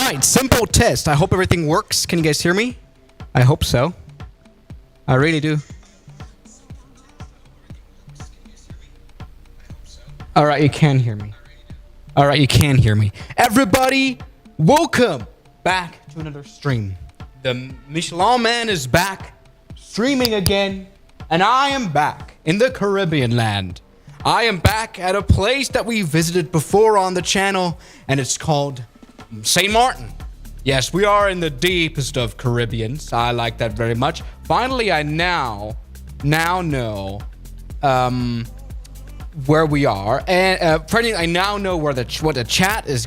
right, simple test. I hope everything works. Can you guys hear me? I hope so. I really do. All right, you can hear me. All right, you can hear me. Everybody, welcome back to another stream. The Michelin Man is back, streaming again, and I am back in the Caribbean land. I am back at a place that we visited before on the channel, and it's called St. Martin. Yes, we are in the deepest of Caribbeans. I like that very much. Finally, I now know where we are, and I now know where what the chat is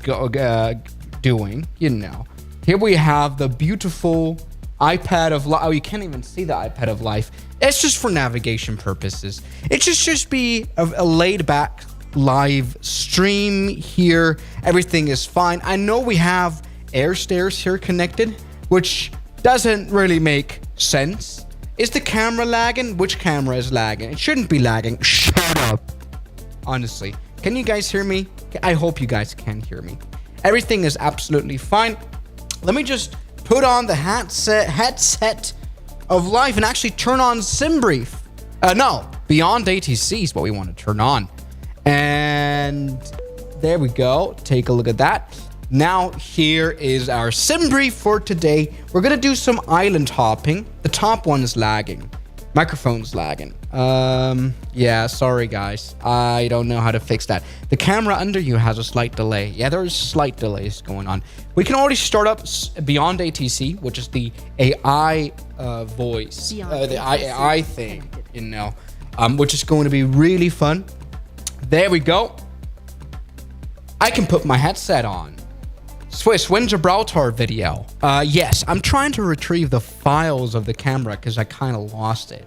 doing. You know, here we have the beautiful iPad of life. Oh, you can't even see the iPad of life. It's just for navigation purposes. It should just be a laid-back live stream here. Everything is fine. I know we have air stairs here connected, which doesn't really make sense. Is the camera lagging? Which camera is lagging? It shouldn't be lagging. Shut up. Honestly, can you guys hear me? I hope you guys can hear me. Everything is absolutely fine. Let me just put on the headset of life and actually turn on SimBrief. No, Beyond ATC is what we want to turn on. And there we go. Take a look at that. Now here is our SimBrief for today. We're gonna do some island hopping. The top one is lagging. Microphone's lagging. Yeah, sorry guys. I don't know how to fix that. The camera under you has a slight delay. Yeah, there's slight delays going on. We can already start up Beyond ATC, which is the AI voice, the AI thing, you know, which is going to be really fun. There we go. I can put my headset on. Swiss, when's Gibraltar video? Yes, I'm trying to retrieve the files of the camera because I kind of lost it.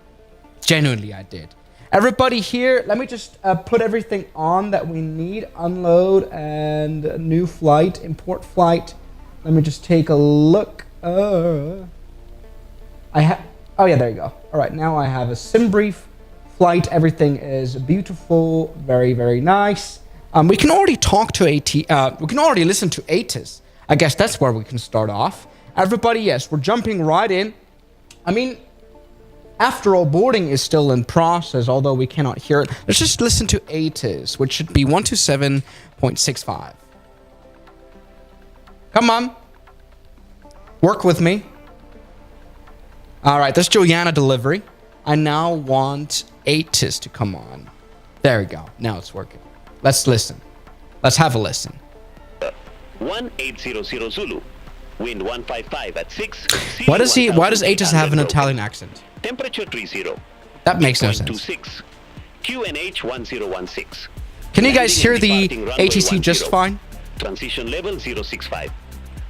Genuinely, I did. Everybody here, let me just put everything on that we need. Unload and new flight, import flight. Let me just take a look. Oh yeah, there you go. All right, now I have a SimBrief flight. Everything is beautiful, very, very nice. We can already talk to we can already listen to ATIS. I guess that's where we can start off. Everybody, yes, we're jumping right in. I mean, after all, boarding is still in process, although we cannot hear it. Let's just listen to ATIS, which should be 127.65. Come on. Work with me. All right, that's Juliana delivery. I now want ATIS to come on. There we go. Now it's working. Let's listen. Let's have a listen. 1800 Zulu. Wind 155 at 6. Why does ATIS have an Italian accent? Temperature 30. That makes no sense. 26. QNH 1016. Can you guys hear the ATC just fine? Transition level 065.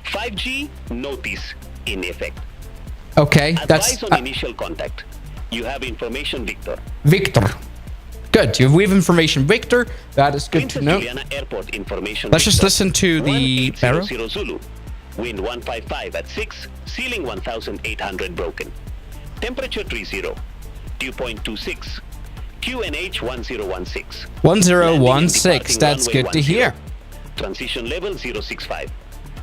5G notice in effect. Okay, Advice on initial contact. You have information, Victor. Victor. Good. You have information, Victor. That is good to know. Airport information. Let's just listen to the barrel. Zulu. Wind 155 at 6. Ceiling 1800 broken. Temperature 30. Dew point 26. QNH 1016. 1016. That's good to hear. Transition level 065.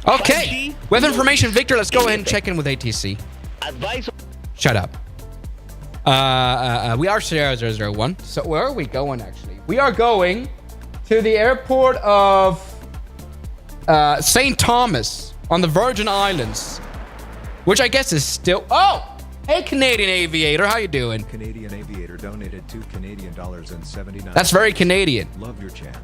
Okay. With information, Victor, let's go ahead and check in with ATC. Advice. Shut up. We are Sierra 001. So where are we going, actually? We are going to the airport of St. Thomas on the Virgin Islands, which I guess is still... Oh! Hey, Canadian Aviator. How you doing? Canadian Aviator donated $2 That's very Canadian. Love your channel.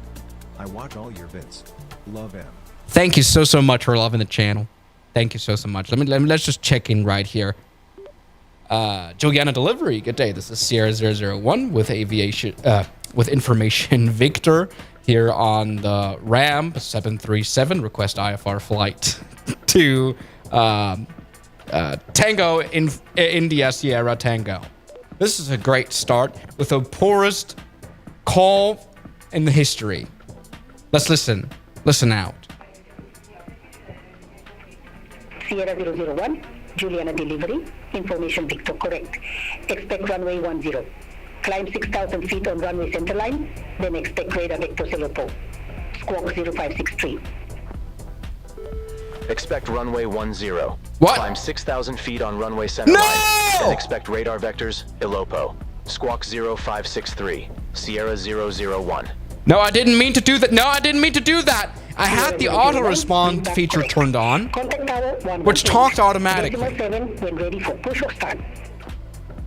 I watch all your vids. Love him. Thank you so much for loving the channel. Thank you so much. Let's just check in right here. Juliana delivery. Good day. This is Sierra 001 with information Victor here on the RAM 737. Request IFR flight to Tango in India Sierra Tango. This is a great start with the poorest call in the history. Let's listen. Listen out. Sierra 001. Juliana delivery, information Victor correct. Expect runway 10. Climb 6,000 feet on runway centerline, then expect radar vector 04. Squawk 0563. Expect runway 10. What? Climb 6,000 feet on runway center No! line. Then expect radar vectors, Ilopo. Squawk 0563, Sierra 001. No, I didn't mean to do that. No, I didn't mean to do that. I had the auto respond feature turned on, which talked automatically. 7 when ready for push or start.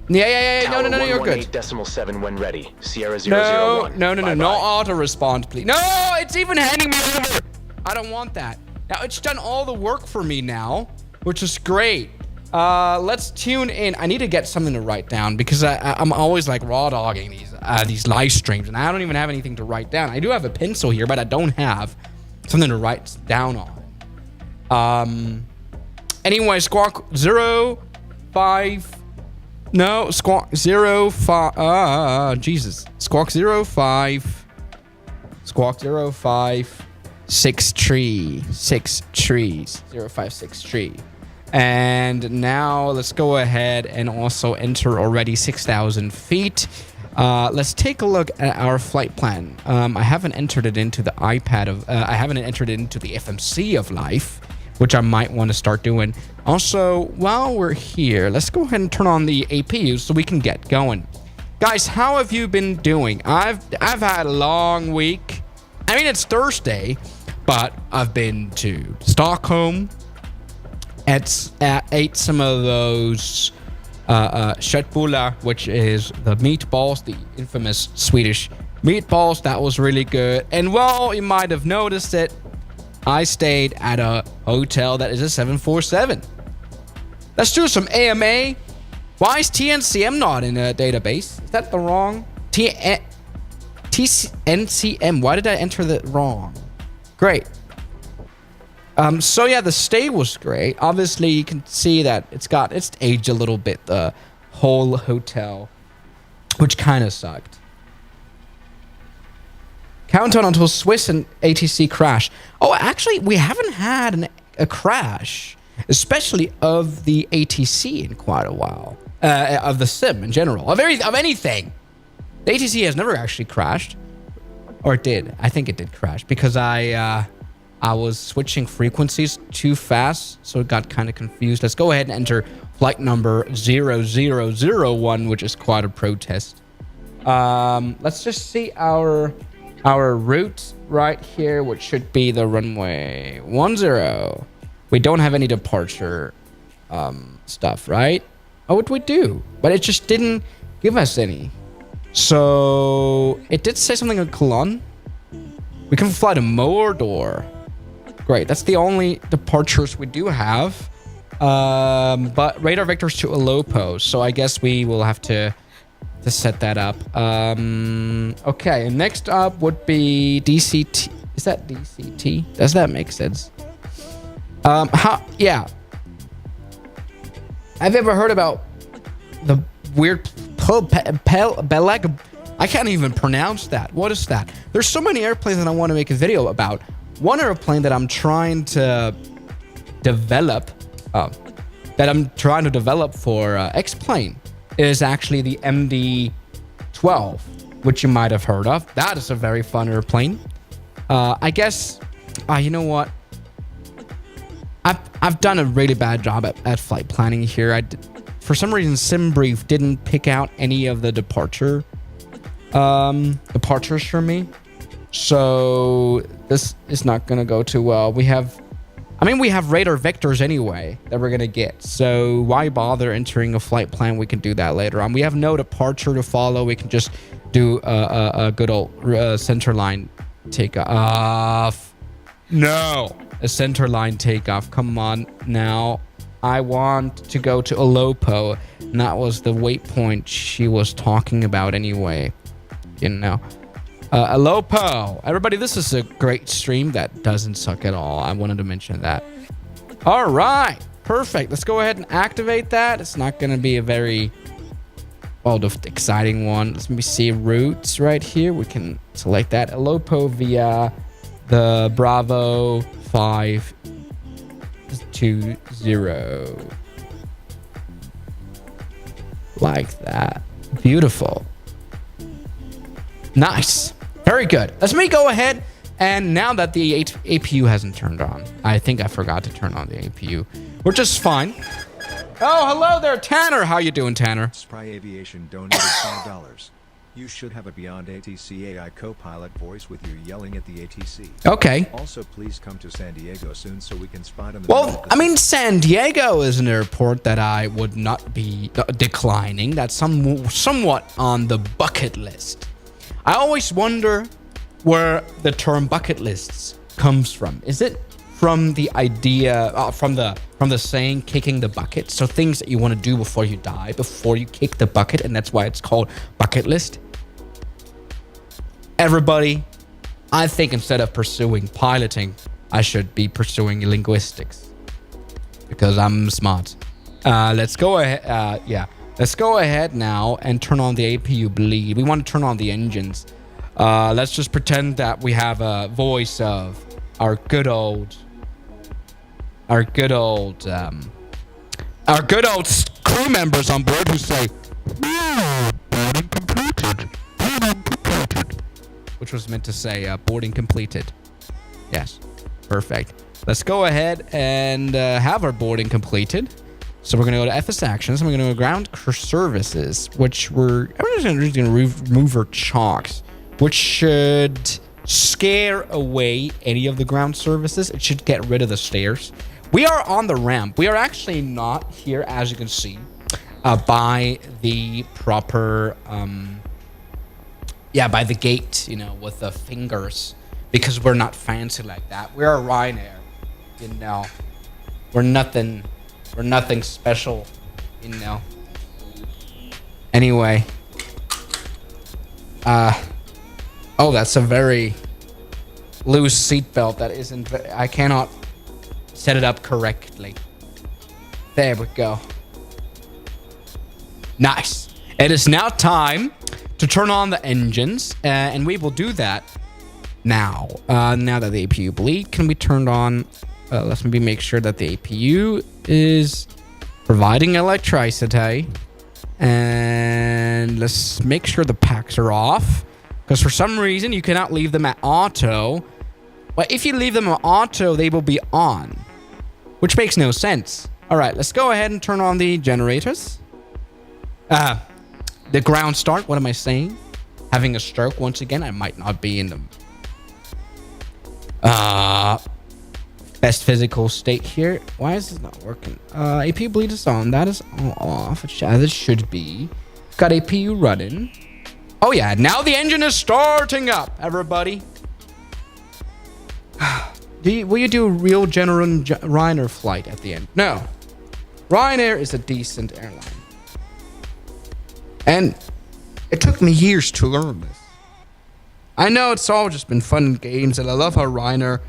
Yeah. No, you're good. 118.7 when ready. Sierra 001. No. Bye-bye. No auto respond, please. No, it's even handing me over. I don't want that. Now, it's done all the work for me now, which is great. Let's tune in. I need to get something to write down because I'm always like raw dogging these live streams, and I don't even have anything to write down. I do have a pencil here, but I don't have something to write down on. Anyway, squawk 05. No, squawk 05. Jesus. Squawk 05. Squawk 05. 6 trees. 056 tree. And now let's go ahead and also enter already 6,000 feet. Let's take a look at our flight plan. I haven't entered it into the iPad I haven't entered it into the FMC of life, which I might want to start doing. Also, while we're here, let's go ahead and turn on the APU so we can get going. Guys, how have you been doing? I've had a long week. I mean, it's Thursday, but I've been to Stockholm. Ate some of those köttbullar, which is the meatballs, the infamous Swedish meatballs. That was really good. And well, you might have noticed it. I stayed at a hotel that is a 747. Let's do some AMA. Why is TNCM not in a database? Is that the wrong? TNCM. Why did I enter that wrong? Great. So yeah, the stay was great. Obviously, you can see that it's aged a little bit, the whole hotel, which kind of sucked. Countdown until Swiss and ATC crash. Oh, actually, we haven't had a crash, especially of the ATC in quite a while. Of the sim in general, of anything. The ATC has never actually crashed, or it did. I think it did crash because I was switching frequencies too fast, so it got kind of confused. Let's go ahead and enter flight number 0001, which is quite a protest. Let's just see our route right here, which should be the runway 10. We don't have any departure stuff, right? Oh, what we do? But it just didn't give us any. So it did say something like Cologne. We can fly to Mordor. Great, that's the only departures we do have. But radar vectors to Ilopo, so I guess we will have to set that up. Okay, next up would be DCT. Is that DCT? Does that make sense? Yeah. Have you ever heard about the weird Beleg? I can't even pronounce that. What is that? There's so many airplanes that I want to make a video about. One airplane that I'm trying to develop, for X-Plane is actually the MD-12, which you might have heard of. That is a very fun airplane. I guess, you know what? I've done a really bad job at flight planning here. For some reason, SimBrief didn't pick out any of the departures for me. So this is not going to go too well. We have radar vectors anyway that we're going to get. So why bother entering a flight plan? We can do that later on. We have no departure to follow. We can just do a good old center line takeoff. No, a center line takeoff. Come on now. I want to go to Ilopo. And that was the waypoint she was talking about anyway. You know. Ilopo. Everybody, this is a great stream that doesn't suck at all. I wanted to mention that. All right. Perfect. Let's go ahead and activate that. It's not going to be a very, exciting one. Let me see routes right here. We can select that. Ilopo via the Bravo 520. Like that. Beautiful. Nice. Very good. Let me go ahead And now that the APU hasn't turned on, I think I forgot to turn on the APU, which is fine. Oh, hello there, Tanner. How you doing, Tanner? Spry Aviation donated $5. You should have a Beyond ATC AI co-pilot voice with you yelling at the ATC. Okay. Also, please come to San Diego soon so we can spot on the. Well, I mean, San Diego is an airport that I would not be declining. That's somewhat on the bucket list. I always wonder where the term bucket lists comes from. Is it from the idea, from the saying, kicking the bucket? So things that you want to do before you die, before you kick the bucket, and that's why it's called bucket list. Everybody, I think instead of pursuing piloting, I should be pursuing linguistics because I'm smart. Let's go ahead. Let's go ahead now and turn on the APU bleed. We want to turn on the engines. Let's just pretend that we have a voice of our good old crew members on board who say, boarding completed. Which was meant to say boarding completed. Yes, perfect. Let's go ahead and have our boarding completed. So we're going to go to FS Actions, and we're going to go to Ground Services, which I'm just going to remove our chocks, which should scare away any of the ground services. It should get rid of the stairs. We are on the ramp. We are actually not here, as you can see, by the proper, by the gate, you know, with the fingers, because we're not fancy like that. We're a Ryanair, you know. We're nothing special, you know. Anyway, oh, that's a very loose seatbelt. That isn't. I cannot set it up correctly. There we go. Nice. It is now time to turn on the engines, and we will do that now. Now that the APU bleed can be turned on, let's maybe make sure that the APU is providing electricity, and let's make sure the packs are off, because for some reason you cannot leave them at auto. But if you leave them at auto, they will be on, which makes no sense. All right, let's go ahead and turn on the generators. The ground start. What am I saying? Having a stroke once again. I might not be in the best physical state here. Why is this not working? APU bleed is on. That is all off. As it should be. Got APU running. Oh yeah, now the engine is starting up, everybody. Will you do a real genuine Ryanair flight at the end? No. Ryanair is a decent airline. And it took me years to learn this. I know it's all just been fun and games, and I love how Ryanair,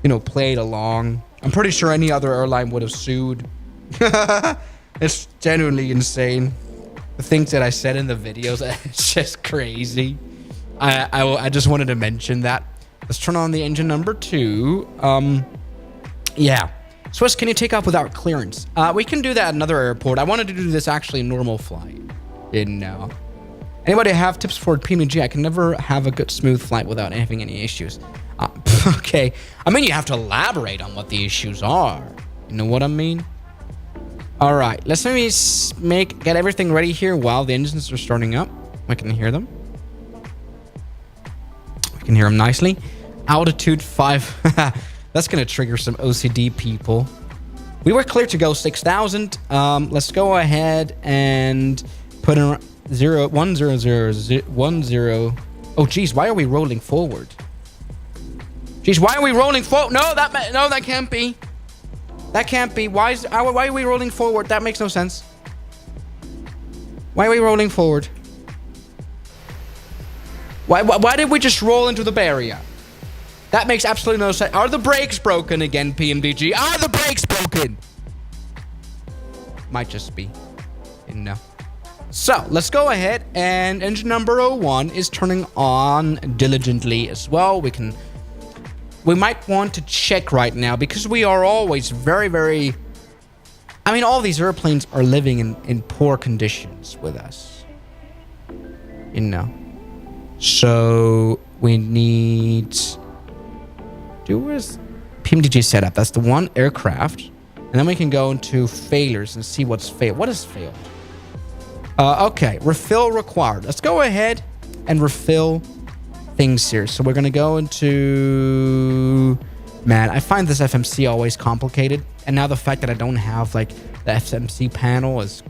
you know, played along. I'm pretty sure any other airline would have sued. It's genuinely insane. The things that I said in the videos, it's just crazy. I just wanted to mention that. Let's turn on the engine number 2. Yeah. Swiss, can you take off without clearance? We can do that at another airport. I wanted to do this actually normal flight. Didn't know. Anybody have tips for PMG? I can never have a good smooth flight without having any issues. Okay. I mean, you have to elaborate on what the issues are. You know what I mean? All right. Let's maybe get everything ready here while the engines are starting up. I can hear them. I can hear them nicely. Altitude 5. That's going to trigger some OCD people. We were clear to go 6,000. Let's go ahead and put in 10010. Oh, geez, why are we rolling forward? Geez, why are we rolling forward? No, that can't be. That can't be. Why are we rolling forward? That makes no sense. Why are we rolling forward? Why did we just roll into the barrier? That makes absolutely no sense. Are the brakes broken again, PMDG? Are the brakes broken? Might just be. Didn't know. So, let's go ahead, and engine number 01 is turning on diligently as well. We might want to check right now, because we are always very, very... I mean, all these airplanes are living in poor conditions with us. You know. So, we need do is PMDG setup. That's the one aircraft. And then we can go into failures and see what's failed. What is failed? Okay, refill required. Let's go ahead and refill things here. So we're going to go into... Man, I find this FMC always complicated. And now the fact that I don't have, like, the FMC panel is...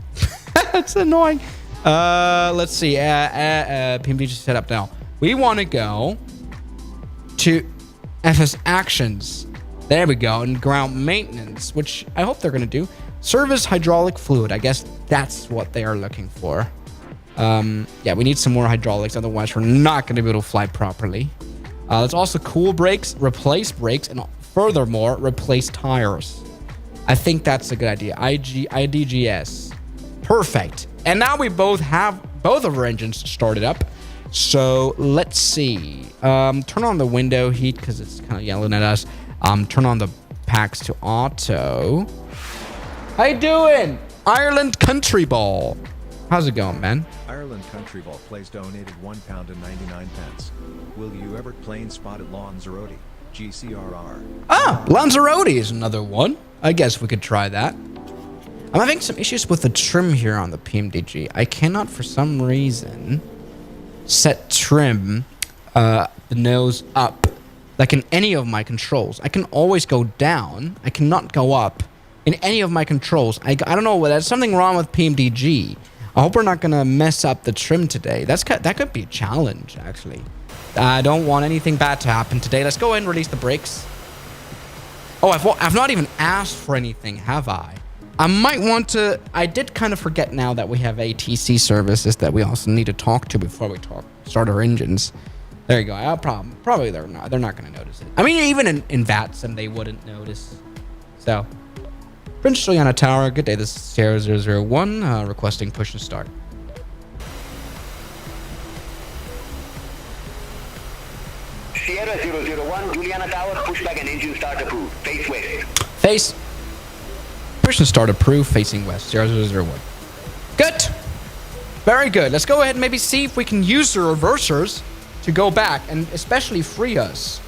It's annoying. Let's see. PMDG setup now. We want to go to FS Actions. There we go. And ground maintenance, which I hope they're going to do. Service hydraulic fluid. I guess that's what they are looking for. Yeah, we need some more hydraulics. Otherwise, we're not going to be able to fly properly. Let's also cool brakes, replace brakes, and furthermore, replace tires. I think that's a good idea. IDGS. Perfect. And now we both have both of our engines started up. So let's see. Turn on the window heat because it's kind of yelling at us. Turn on the packs to auto. How you doing? Ireland Country Ball. How's it going, man? Ireland Country Ball Plays donated £1.99. Will you ever plane spot at Lanzarote? GCRR. Ah, Lanzarote is another one. I guess we could try that. I'm having some issues with the trim here on the PMDG. I cannot, for some reason, set trim the nose up like in any of my controls. I can always go down. I cannot go up in any of my controls. I don't know. There's something wrong with PMDG. I hope we're not going to mess up the trim today. That could be a challenge, actually. I don't want anything bad to happen today. Let's go ahead and release the brakes. Oh, I've not even asked for anything, have I? I might want to... I did kind of forget now that we have ATC services that we also need to talk to before we start our engines. There you go. Probably they're not going to notice it. I mean, even in VATSIM, they wouldn't notice. So, Prince Juliana Tower, good day. This is Sierra 001, requesting push and start. Sierra 001, Juliana Tower, pushback and engine start approved. Face west. Face. Push and start approved, facing west. 001. Good. Very good. Let's go ahead and maybe see if we can use the reversers to go back and especially free us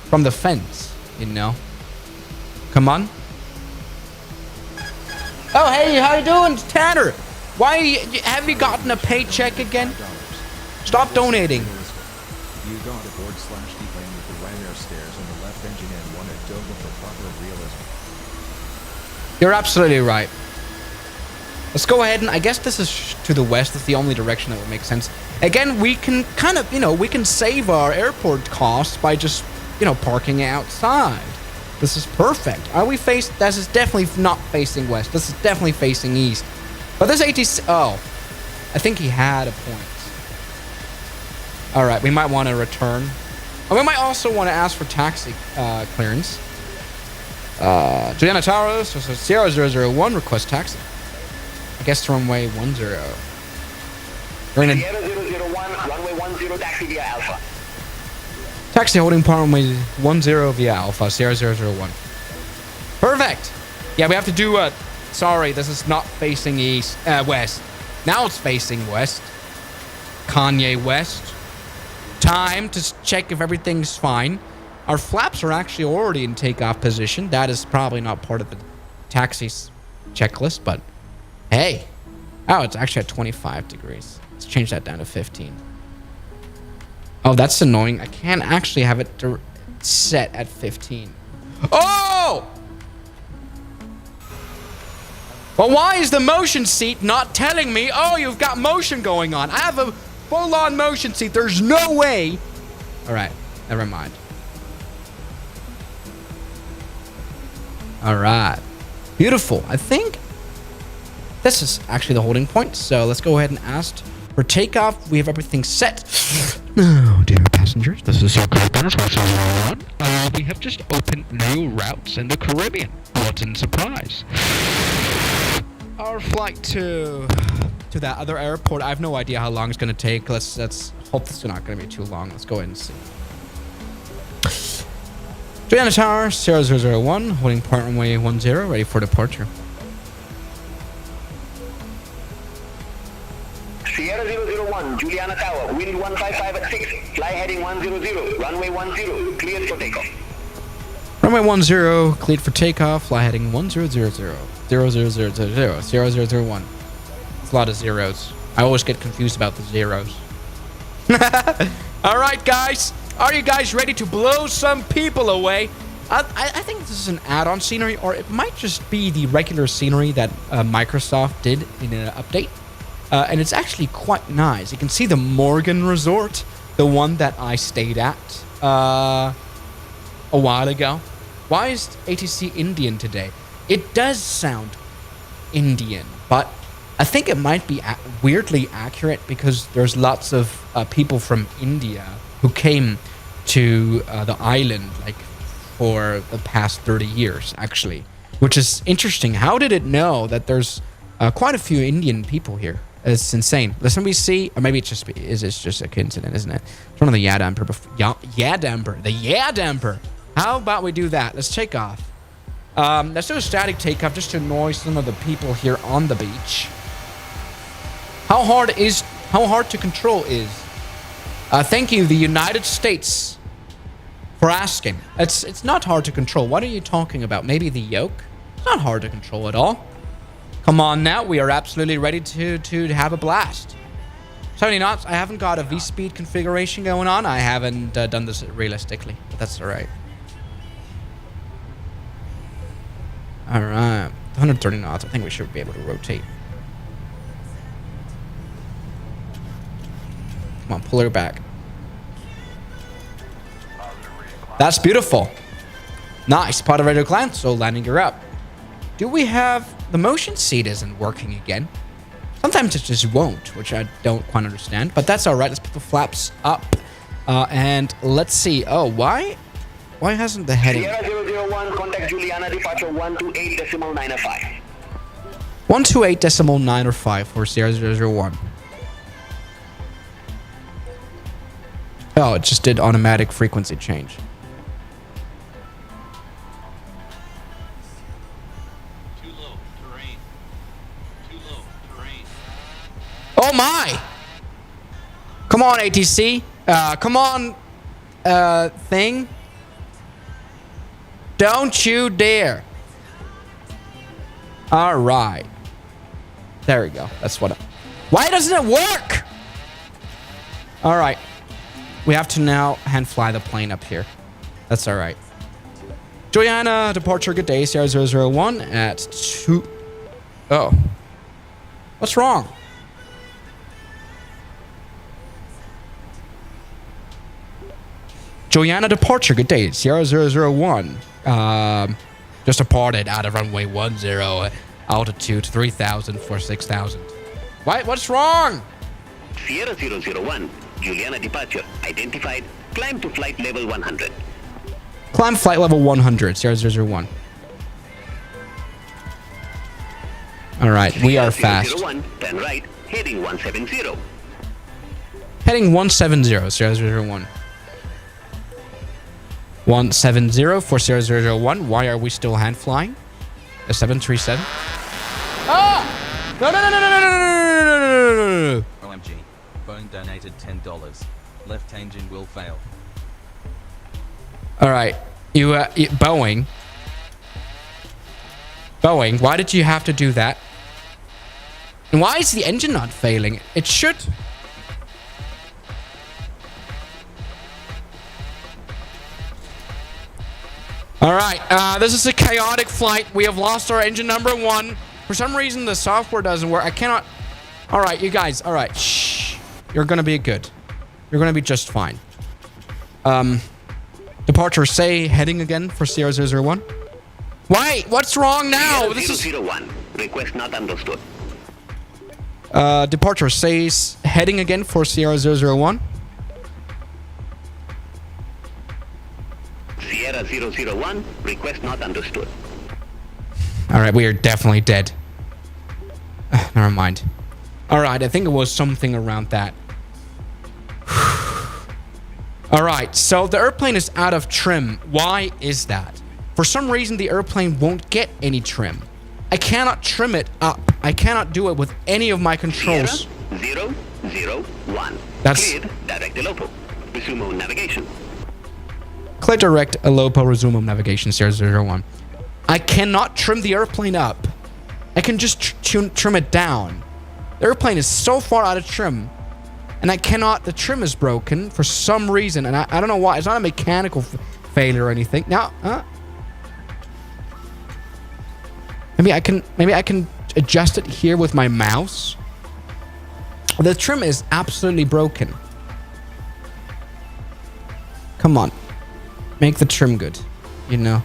from the fence, you know. Come on. Oh, hey, how you doing, Tanner? Why have you gotten a paycheck again? Stop donating. You got a board / deplane with the Ryanair stairs on the left engine and wanted Doga for proper realism. You're absolutely right. Let's go ahead and I guess this is to the west. That's the only direction that would make sense. Again, we can kind of, we can save our airport costs by just, parking outside. This is perfect. This is definitely not facing west. This is definitely facing east. But this ATC, I think he had a point. All right, we might want to return. And we might also want to ask for taxi clearance. Juliana Towers, Sierra 001, request taxi. I guess runway 10. Sierra 001, runway 10, taxi via Alpha. Taxi holding part runway 10 via Alpha, Sierra 001. Perfect. Yeah, we have to do sorry, this is not facing west. Now it's facing west. Kanye West. Time to check if everything's fine. Our flaps are actually already in takeoff position. That is probably not part of the taxi's checklist, but hey. Oh, it's actually at 25 degrees. Let's change that down to 15. Oh, that's annoying. I can't actually have it set at 15. Oh! Well, why is the motion seat not telling me, oh, you've got motion going on? I have a full-on motion seat. There's no way. All right. Never mind. All right. Beautiful. I think this is actually the holding point. So let's go ahead and ask for takeoff. We have everything set. Oh, dear passengers. This is your CARRIBEAN. We have just opened new routes in the Caribbean. What a surprise. Our flight to that other airport, I have no idea how long it's going to take. Let's hope this is not going to be too long. Let's go ahead and see. Juliana Tower, Sierra 001, holding part runway 10, ready for departure. Sierra 001, Juliana Tower, wind 155 at 6, fly heading 100, runway 10, cleared for takeoff. Runway 10, cleared for takeoff, fly heading 1000, 0000, 0001. It's a lot of zeros. I always get confused about the zeros. All right, guys. Are you guys ready to blow some people away? I think this is an add-on scenery, or it might just be the regular scenery that Microsoft did in an update. And it's actually quite nice. You can see the Morgan Resort, the one that I stayed at a while ago. Why is ATC Indian today? It does sound Indian, but I think it might be weirdly accurate because there's lots of people from India who came to the island like for the past 30 years, actually, which is interesting. How did it know that there's quite a few Indian people here? It's insane. Listen, we see, or maybe it's just a coincidence, isn't it? It's one of the Yadamper. The Yadamper. How about we do that? Let's take off. Let's do a static takeoff just to annoy some of the people here on the beach. How hard to control is? Thank you, the United States, for asking. It's not hard to control. What are you talking about? Maybe the yoke? It's not hard to control at all. Come on now, we are absolutely ready to have a blast. 70 knots. I haven't got a V-speed configuration going on. I haven't done this realistically, but that's all right. All right, 130 knots. I think we should be able to rotate. Come on, pull her back. That's beautiful. Nice. Pod of radio clan. So landing her up. Do we have... The motion seat isn't working again. Sometimes it just won't, which I don't quite understand. But that's all right. Let's put the flaps up. And let's see. Oh, why hasn't the heading... Sierra 001, contact Juliana, departure 128.905. 128.905 for Sierra 001. Oh, it just did automatic frequency change. Too low terrain. Too low terrain. Oh my! Come on, ATC. Come on, thing. Don't you dare. All right. There we go. That's what. Why doesn't it work? All right. We have to now hand fly the plane up here. That's all right. Joanna, departure, good day. Sierra 001 at 2. Oh. What's wrong? Joanna, departure, good day. Sierra 001. Just departed out of runway 10, altitude 3,000 for 6,000. What's wrong? Sierra 001, Juliana departure identified. Climb to flight level 100. Climb flight level 100, Sierra 001. All right, we are fast. 001, turn right, heading 170. Heading 170, Sierra 001. 170 for Sierra 001. Why are we still hand flying? A 737? Ah! No! OMG. Bone donated $10. Left engine will fail. All right. Boeing. Boeing, why did you have to do that? And why is the engine not failing? It should... All right, this is a chaotic flight. We have lost our engine number 1. For some reason, the software doesn't work. I cannot... All right, you guys. All right. Shh. You're going to be good. You're going to be just fine. Departure, say, heading again for Sierra 001. Why? What's wrong now? This is 001. Request not understood. Departure, says, heading again for Sierra 001. Sierra 001, request not understood. All right, we are definitely dead. Never mind. All right, I think it was something around that. All right, so the airplane is out of trim. Why is that? For some reason, the airplane won't get any trim. I cannot trim it up. I cannot do it with any of my controls. Sierra 001. That's... Cleared, direct Elopo. Resume on navigation. Click direct Alopo resume home navigation 001. I cannot trim the airplane up. I can just trim it down. The airplane is so far out of trim. And I cannot, the trim is broken for some reason. And I don't know why. It's not a mechanical failure or anything. Now, maybe I can adjust it here with my mouse. The trim is absolutely broken. Come on. Make the trim good. You know.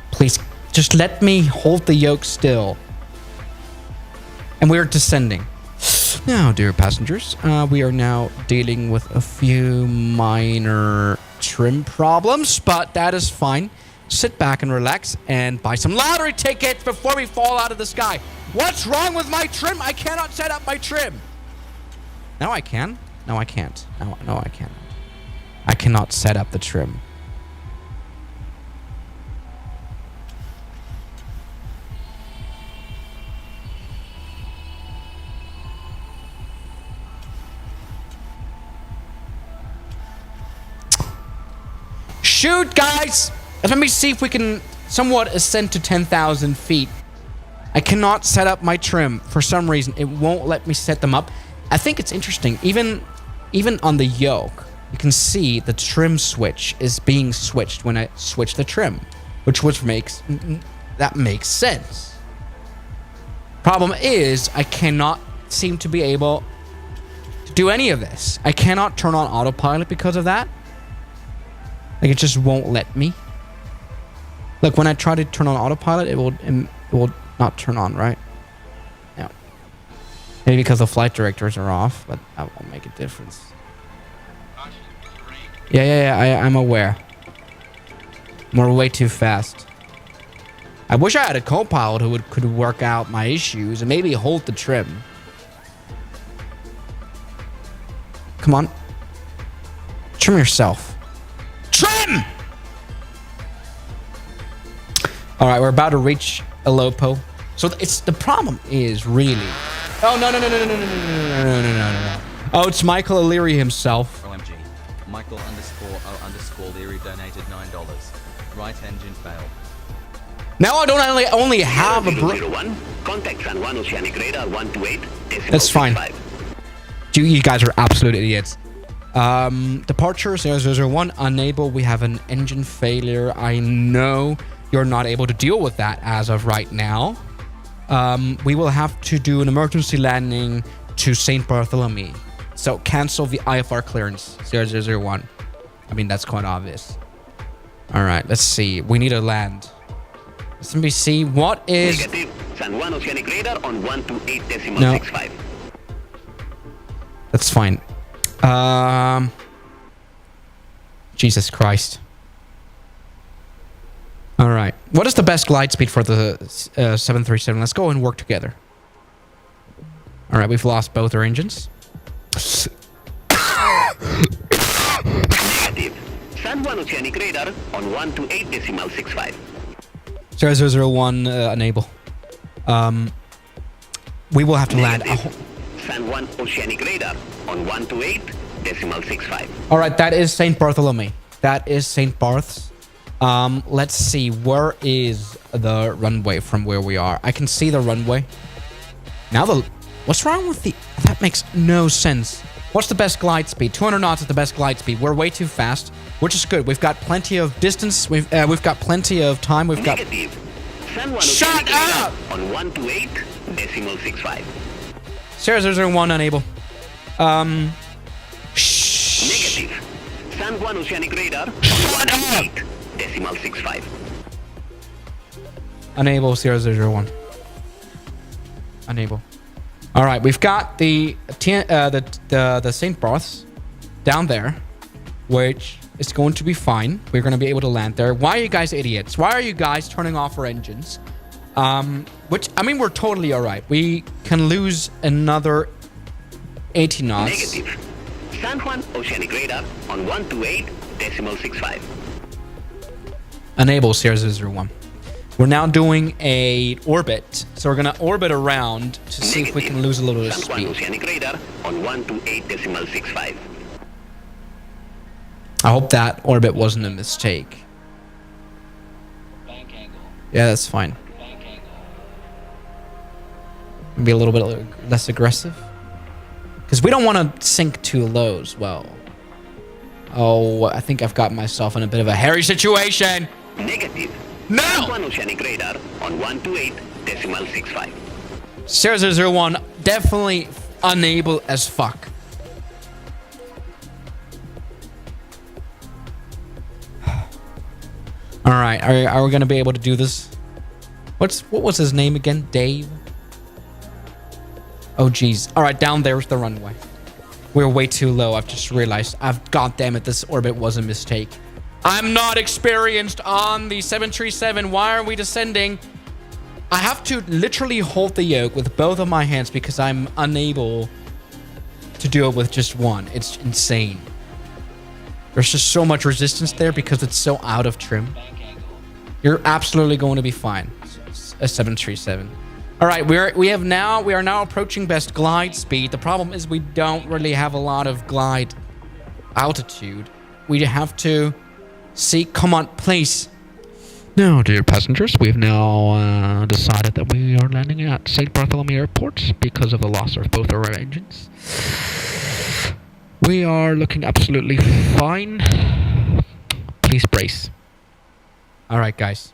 Please, just let me hold the yoke still. And we're descending. Now, dear passengers, we are now dealing with a few minor trim problems, but that is fine. Sit back and relax and buy some lottery tickets before we fall out of the sky. What's wrong with my trim? I cannot set up my trim. No, I can. No, I can't. No, I can't. I cannot set up the trim. Shoot, guys! Let me see if we can somewhat ascend to 10,000 feet. I cannot set up my trim. For some reason, it won't let me set them up. I think it's interesting. Even on the yoke, you can see the trim switch is being switched when I switch the trim. Which makes sense. Problem is, I cannot seem to be able to do any of this. I cannot turn on autopilot because of that. Like, it just won't let me. Look, when I try to turn on autopilot, it will not turn on, right? No. Maybe because the flight directors are off, but that won't make a difference. Yeah, I'm aware. We're way too fast. I wish I had a co-pilot who could work out my issues and maybe hold the trim. Come on. Trim yourself. Trim! All right, we're about to reach Alopo. So the problem is really... Oh, no. Oh, it's Michael O'Leary himself. OMG. Michael_O_Leary donated $9. Right engine failed. Now I don't only have a... 001, contact San Juan Oceanic Radar 128. That's fine. You guys are absolute idiots. Departure 001 unable. We have an engine failure. I know you're not able to deal with that as of right now. We will have to do an emergency landing to St. Bartholomew. So cancel the IFR clearance 001. I mean, that's quite obvious. All right, let's see. We need a land. Let me see. What is... Negative. San Juan Oceanic Radar on 128.65. No. That's fine. Jesus Christ. All right. What is the best glide speed for the 737? Let's go and work together. All right. We've lost both our engines. Negative. San Juan Oceanic Radar on 128.65. 001 enable. We will have to land. San Juan Oceanic Radar on 128.65. All right, that is St. Bartholomew. That is St. Barth's. Let's see. Where is the runway from where we are? I can see the runway. Now what's wrong with the... That makes no sense. What's the best glide speed? 200 knots is the best glide speed. We're way too fast, which is good. We've got plenty of distance. We've got plenty of time. We've got... Negative. San Juan Shut up! On 128.65. 001 unable. Negative. San Juan Oceanic Radar on 128.65. Unable 001. Unable. All right, we've got the St. Barth's down there, which is going to be fine. We're going to be able to land there. Why are you guys idiots? Why are you guys turning off our engines? Which, I mean, we're totally all right. We can lose another 80 knots. Negative. San Juan Oceanic Radar on 128.65. Enable 001. We're now doing a orbit, so we're gonna orbit around to see if we can lose a little bit of San Juan speed. Oceanic Radar on 128.65. I hope that orbit wasn't a mistake. Bank angle. Yeah, that's fine. Bank angle. Be a little bit less aggressive. Because we don't want to sink too low as well. Oh, I think I've got myself in a bit of a hairy situation. Negative. No! One oceanic radar on 128.65. 0001, definitely unable as fuck. Alright, are we gonna be able to do this? What was his name again? Dave? Oh geez. Alright, down there's the runway. We're way too low. I've just realized. God damn it, this orbit was a mistake. I'm not experienced on the 737. Why are we descending? I have to literally hold the yoke with both of my hands because I'm unable to do it with just one. It's insane. There's just so much resistance there because it's so out of trim. You're absolutely going to be fine. A 737. All right, we are now approaching best glide speed. The problem is we don't really have a lot of glide altitude. We have to see. Come on, please. Now, dear passengers, we've now decided that we are landing at St. Bartholomew Airport because of the loss of both our engines. We are looking absolutely fine. Please brace. All right, guys.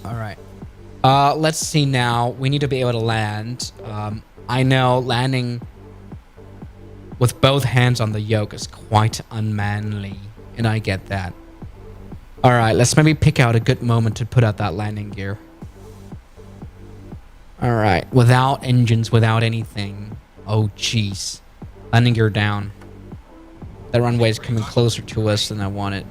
All right. Let's see now. We need to be able to land. I know landing with both hands on the yoke is quite unmanly, and I get that. All right, let's maybe pick out a good moment to put out that landing gear. All right, without engines, without anything. Oh, jeez. Landing gear down. The runway is coming closer to us than I want it.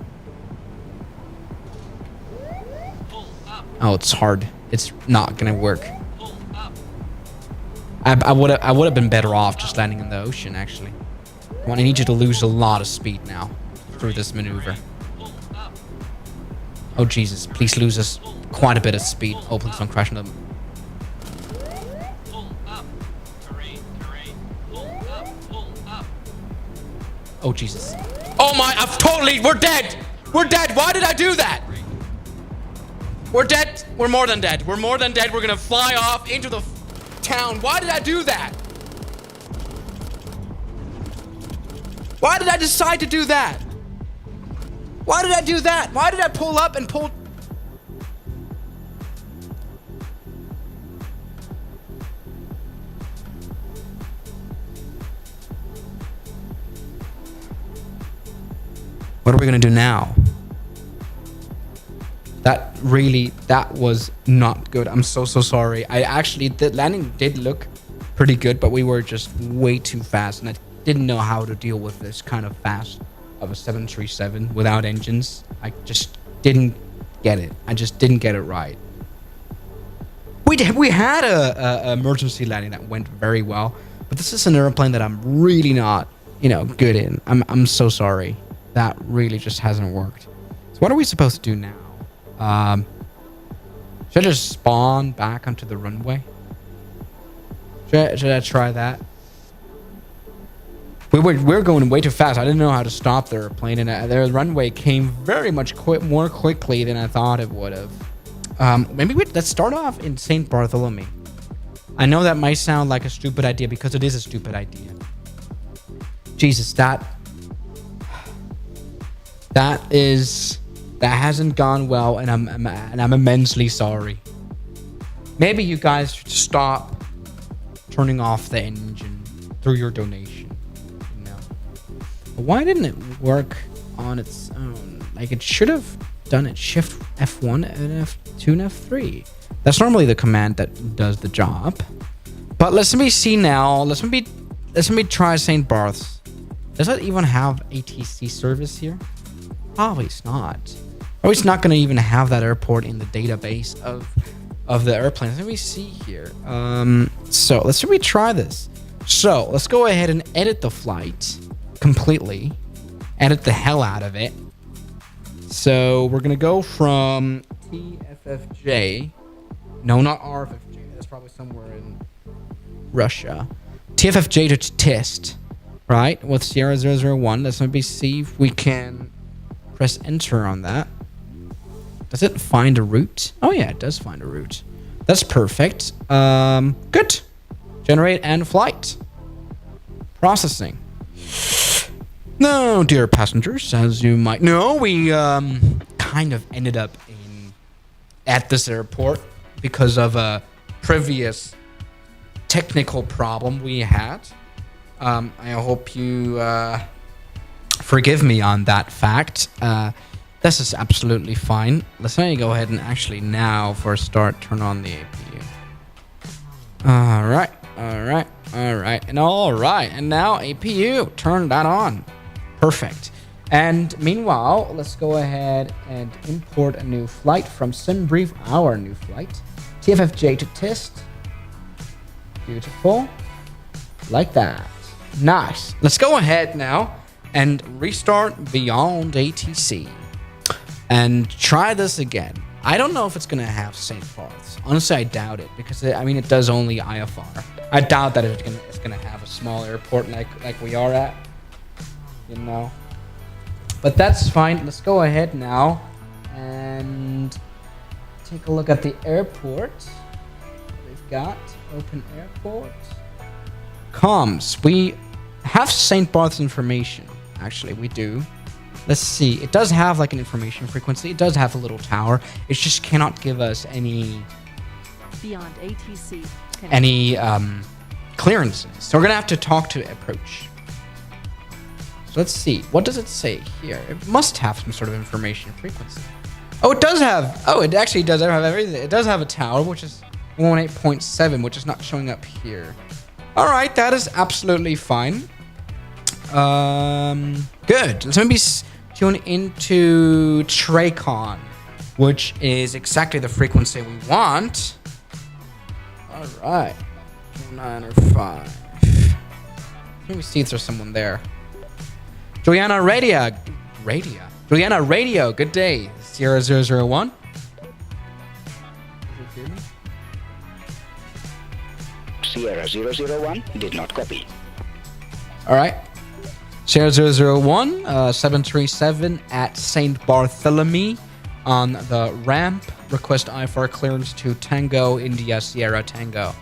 Oh, it's hard. It's not gonna work. I would have been better off just landing in the ocean, actually. I need you to lose a lot of speed now through this maneuver. Oh, Jesus. Please lose us quite a bit of speed. Oh, please don't crash into them. Oh, Jesus. Oh, my. We're dead. We're dead. Why did I do that? We're dead. We're more than dead. We're more than dead. We're going to fly off into the town. Why did I do that? Why did I decide to do that? Why did I do that? Why did I pull up and pull? What are we going to do now? That was not good. I'm so sorry. The landing did look pretty good, but we were just way too fast, and I didn't know how to deal with this kind of fast of a 737 without engines. I just didn't get it. I just didn't get it right. We had a emergency landing that went very well, but this is an airplane that I'm really not, good in. I'm so sorry. That really just hasn't worked. So what are we supposed to do now? Should I just spawn back onto the runway? Should I try that? We're going way too fast. I didn't know how to stop the airplane, and their runway came very much more quickly than I thought it would have. Maybe let's start off in St. Bartholomew. I know that might sound like a stupid idea because it is a stupid idea. Jesus, that hasn't gone well, and I'm immensely sorry. Maybe you guys should stop turning off the engine through your donation. Why didn't it work on its own? Like, it should have done it. Shift F1 and F2 and F3. That's normally the command that does the job. But let's me see now. Let's me try St. Barth's. Does it even have ATC service here? Probably it's not. Or it's not going to even have that airport in the database of the airplanes. Let me see here. So let's try this. So let's go ahead and edit the flight completely. Edit the hell out of it. So we're going to go from TFFJ. No, not RFFJ. That's probably somewhere in Russia. TFFJ to test. right, with Sierra 001. Let's maybe see if we can press enter on that. Does it find a route? Oh yeah, it does find a route. That's perfect. Good. Generate and flight. Processing. No, dear passengers, as you might know, we kind of ended up at this airport because of a previous technical problem we had. I hope you forgive me on that fact. This is absolutely fine. Let's go ahead and actually now, for a start, turn on the APU. All right. And now APU, turn that on. Perfect. And meanwhile, let's go ahead and import a new flight from Sunbrief, our new flight. TFFJ to test. Beautiful. Like that. Nice. Let's go ahead now and restart Beyond ATC. And try this again. I don't know if it's going to have St. Barth's. Honestly, I doubt it. Because, it does only IFR. I doubt that it's going to have a small airport like we are at. You know. But that's fine. Let's go ahead now and take a look at the airport. We've got open airport. Comms. We have St. Barth's information. Actually, we do. Let's see. It does have like an information frequency. It does have a little tower. It just cannot give us any Beyond ATC. Any clearances. So we're gonna have to talk to approach. So let's see. What does it say here? It must have some sort of information frequency. Oh, it does have. Oh, it actually does have everything. It does have a tower, which is 118.7, which is not showing up here. All right, that is absolutely fine. Good. Let's maybe tune into Tracon, which is exactly the frequency we want. All right. 9 or 5. Let me see if there's someone there. Juliana Radio. Juliana Radio, good day. Sierra 001. Sierra 001 did not copy. All right. Sierra 001, 737 at St. Bartholomew on the ramp. Request IFR clearance to Tango, India, Sierra Tango.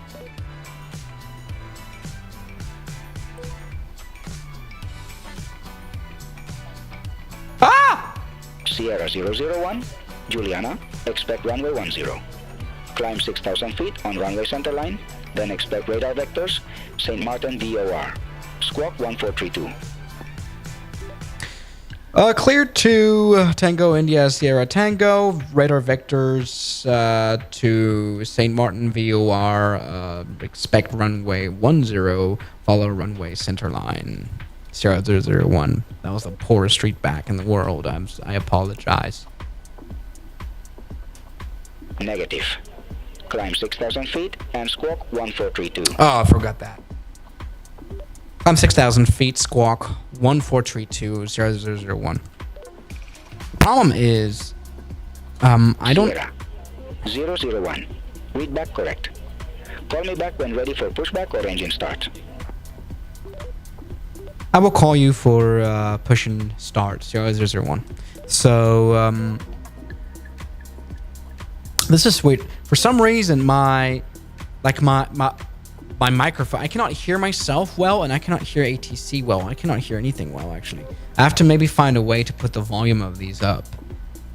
Sierra 001, Juliana, expect runway 10. Climb 6,000 feet on runway centerline, then expect radar vectors, St. Martin DOR. Squawk 1432. Cleared to Tango, India, Sierra Tango. Radar vectors to St. Martin VOR. Expect runway 10. Follow runway centerline. Sierra 001. That was the poorest street back in the world. I apologize. Negative. Climb 6,000 feet and squawk 1432. Oh, I forgot that. Climb 6,000 feet, squawk 1432 0001. The problem is, I don't. Sierra 001. Read back correct. Call me back when ready for pushback or engine start. I will call you for push and start 001. So this is weird. For some reason, my microphone, I cannot hear myself well, and I cannot hear ATC well. I cannot hear anything well, actually. I have to maybe find a way to put the volume of these up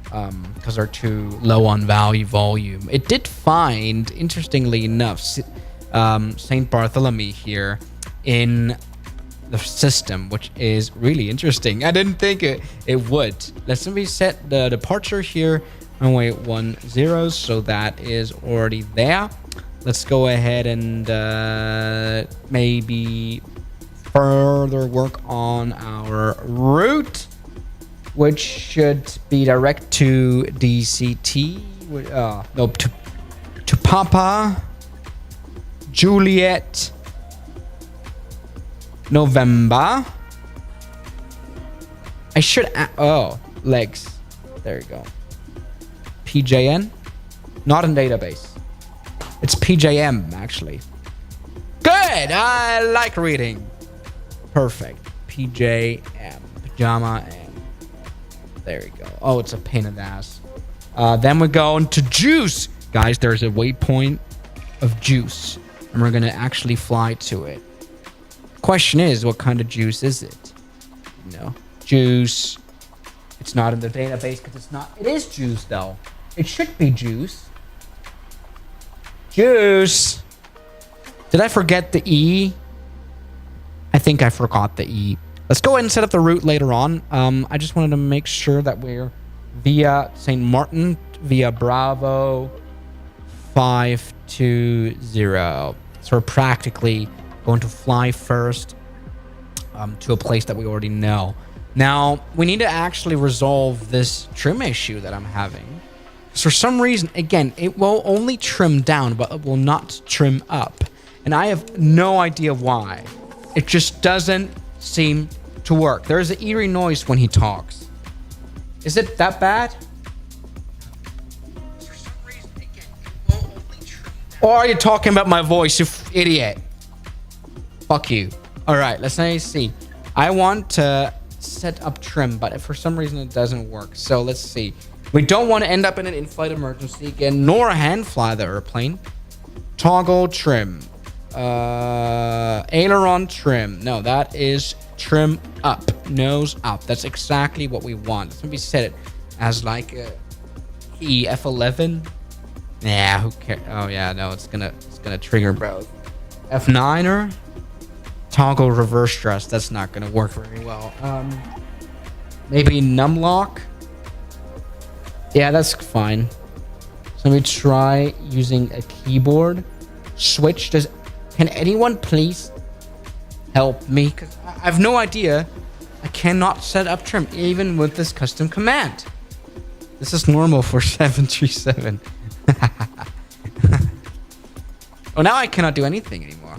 because they're too low on volume. It did find, interestingly enough, St. Bartholomew here in the system, which is really interesting. I didn't think it would. Let's maybe set the departure here runway 10, so that is already there. Let's go ahead and maybe further work on our route, which should be direct to DCT. No, to Papa Juliet November. I should legs. There you go. PJN, not in database. It's PJM, actually. Good! I like reading. Perfect. PJM. Pajama M. There you go. Oh, it's a pain in the ass. Then we're going to juice. Guys, there's a waypoint of juice. And we're going to actually fly to it. Question is, what kind of juice is it? Juice. It's not in the database because it's not. It is juice, though. It should be juice. Juice. Did I forget the E? I think I forgot the E. Let's go ahead and set up the route later on. I just wanted to make sure that we're via St. Martin, via Bravo 520. So we're practically going to fly first to a place that we already know. Now, we need to actually resolve this trim issue that I'm having. For some reason, again, it will only trim down, but it will not trim up. And I have no idea why. It just doesn't seem to work. There's an eerie noise when he talks. Is it that bad? For some reason, again, it will only trim down. Or are you talking about my voice, you idiot? Fuck you. All right, let's see. I want to set up trim, but for some reason it doesn't work. So let's see. We don't want to end up in an in-flight emergency again, nor hand fly the airplane. Toggle trim. Aileron trim. No, that is trim up. Nose up. That's exactly what we want. Let's maybe set it as like a F11. Yeah, who cares? Oh yeah, no, it's gonna trigger both. F9er. Toggle reverse thrust. That's not gonna work very well. Maybe numlock. Yeah, that's fine. So let me try using a keyboard. Switch. Can anyone please help me? Because I have no idea. I cannot set up trim even with this custom command. This is normal for 737. Oh, now I cannot do anything anymore.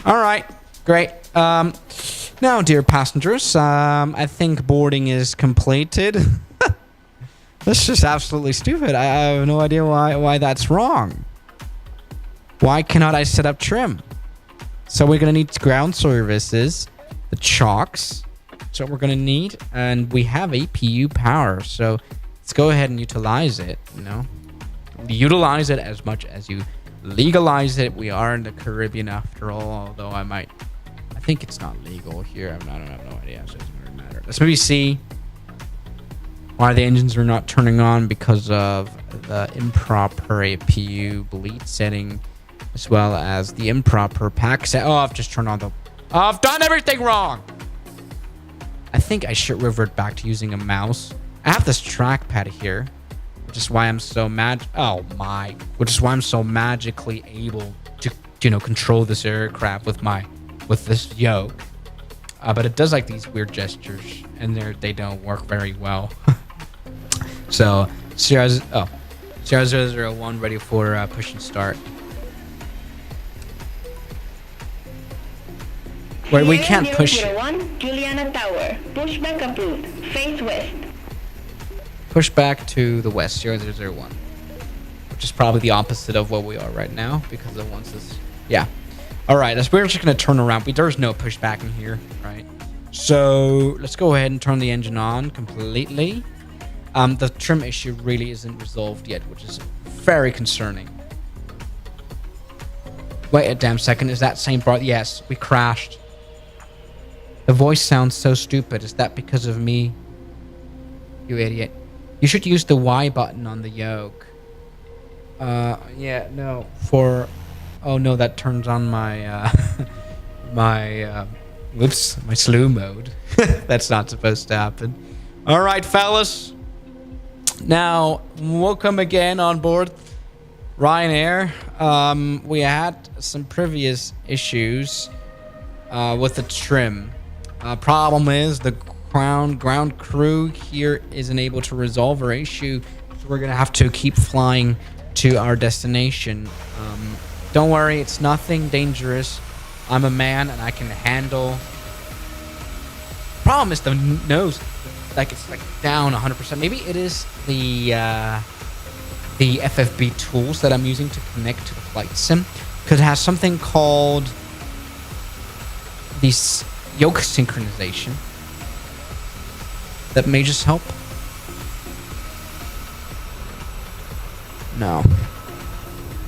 All right. Great. Now, dear passengers, I think boarding is completed. This is just absolutely stupid. I have no idea why that's wrong. Why cannot I set up trim? So we're going to need ground services, the chocks. That's what we're going to need. And we have APU power. So let's go ahead and utilize it. Utilize it as much as you legalize it. We are in the Caribbean after all, although I think it's not legal here. I have no idea, so it doesn't really matter. Let's maybe see why the engines are not turning on because of the improper APU bleed setting, as well as the improper pack set. Oh, I've just turned on the... Oh, I've done everything wrong! I think I should revert back to using a mouse. I have this trackpad here, which is why I'm so which is why I'm so magically able to, control this aircraft with this yoke. But it does like these weird gestures, and they don't work very well. So, Sierra 001 ready for push and start. Wait, we can't push. 001, Juliana Tower. Pushback approved. Face west. Push back to the west, 0001. Which is probably the opposite of what we are right now, because it wants us... Yeah. Alright, we're just going to turn around. There's no pushback in here, right? So, let's go ahead and turn the engine on completely. The trim issue really isn't resolved yet, which is very concerning. Wait a damn second. Is that same part? Yes, we crashed. The voice sounds so stupid. Is that because of me? You idiot. You should use the Y button on the yoke. Yeah, no. Oh no, that turns on my, my slew mode. That's not supposed to happen. Alright, fellas. Now, welcome again on board Ryanair. We had some previous issues with the trim. Problem is the ground crew here isn't able to resolve our issue, so we're gonna have to keep flying to our destination. Don't worry, it's nothing dangerous. I'm a man and I can handle. Problem is the nose, it's like down 100%. Maybe it is the FFB tools that I'm using to connect to the flight sim, because it has something called these yoke synchronization. That may just help. No.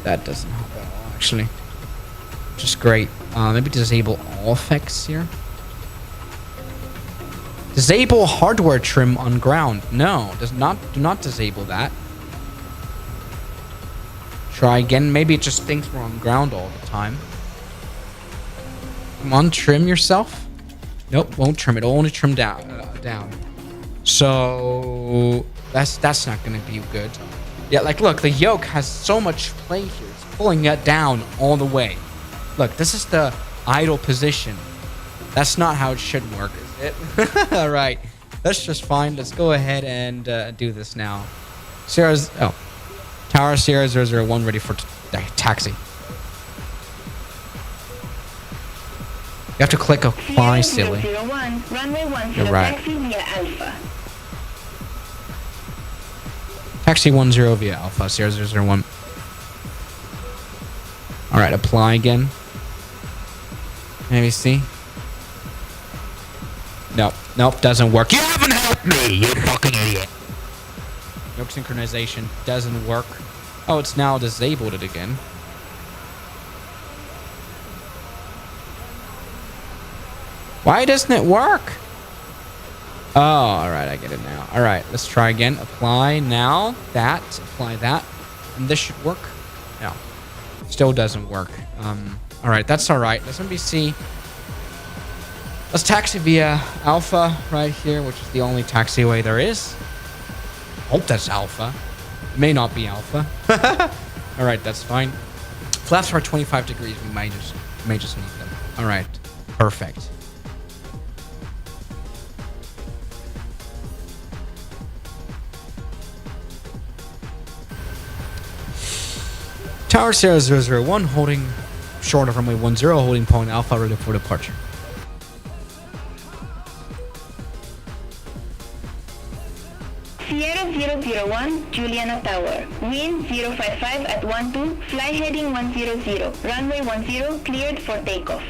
That doesn't help at all, actually. Which is great. Maybe disable all effects here. Disable hardware trim on ground. No, do not disable that. Try again. Maybe it just thinks we're on ground all the time. Come on, trim yourself. Nope, won't trim it. It'll only trim down. So that's not gonna be good. Yeah, like look, the yoke has so much play here. It's pulling it down all the way. Look, this is the idle position. That's not how it should work, is it? All right, that's just fine. Let's go ahead and do this now. Tower Sierra 001 ready for taxi. You have to click apply, silly. You're right. Taxi via Alpha. Taxi 10 via Alpha, Sierra 001. Alright, apply again. Maybe see. Nope, doesn't work. You haven't helped me, you fucking idiot. Yoke synchronization doesn't work. Oh, it's now disabled it again. Why doesn't it work? Oh, alright, I get it now. Alright, let's try again. Apply now. Apply that. And this should work. No. Still doesn't work. Alright, that's alright. Let's NBC. Let's taxi via Alpha right here, which is the only taxiway there is. Hope that's Alpha. May not be Alpha. Alright, that's fine. Flaps are 25 degrees. We may just need them. Alright. Perfect. Tower Sierra 001 holding short of runway 10, holding point Alpha ready for departure. Sierra 001, Juliana Tower. Wind 055 at 12, fly heading 100, runway 10, cleared for takeoff.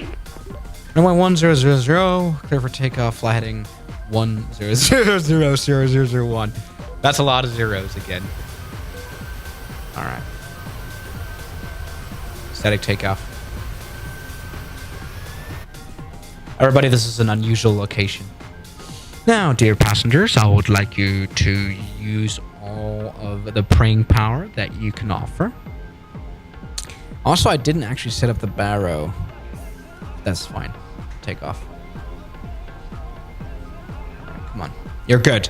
Runway 1000, clear for takeoff, fly heading 1000, That's a lot of zeros again. Alright. Static takeoff. Everybody, this is an unusual location. Now, dear passengers, I would like you to use all of the praying power that you can offer. Also, I didn't actually set up the barrow. That's fine. Take off. All right, come on. You're good.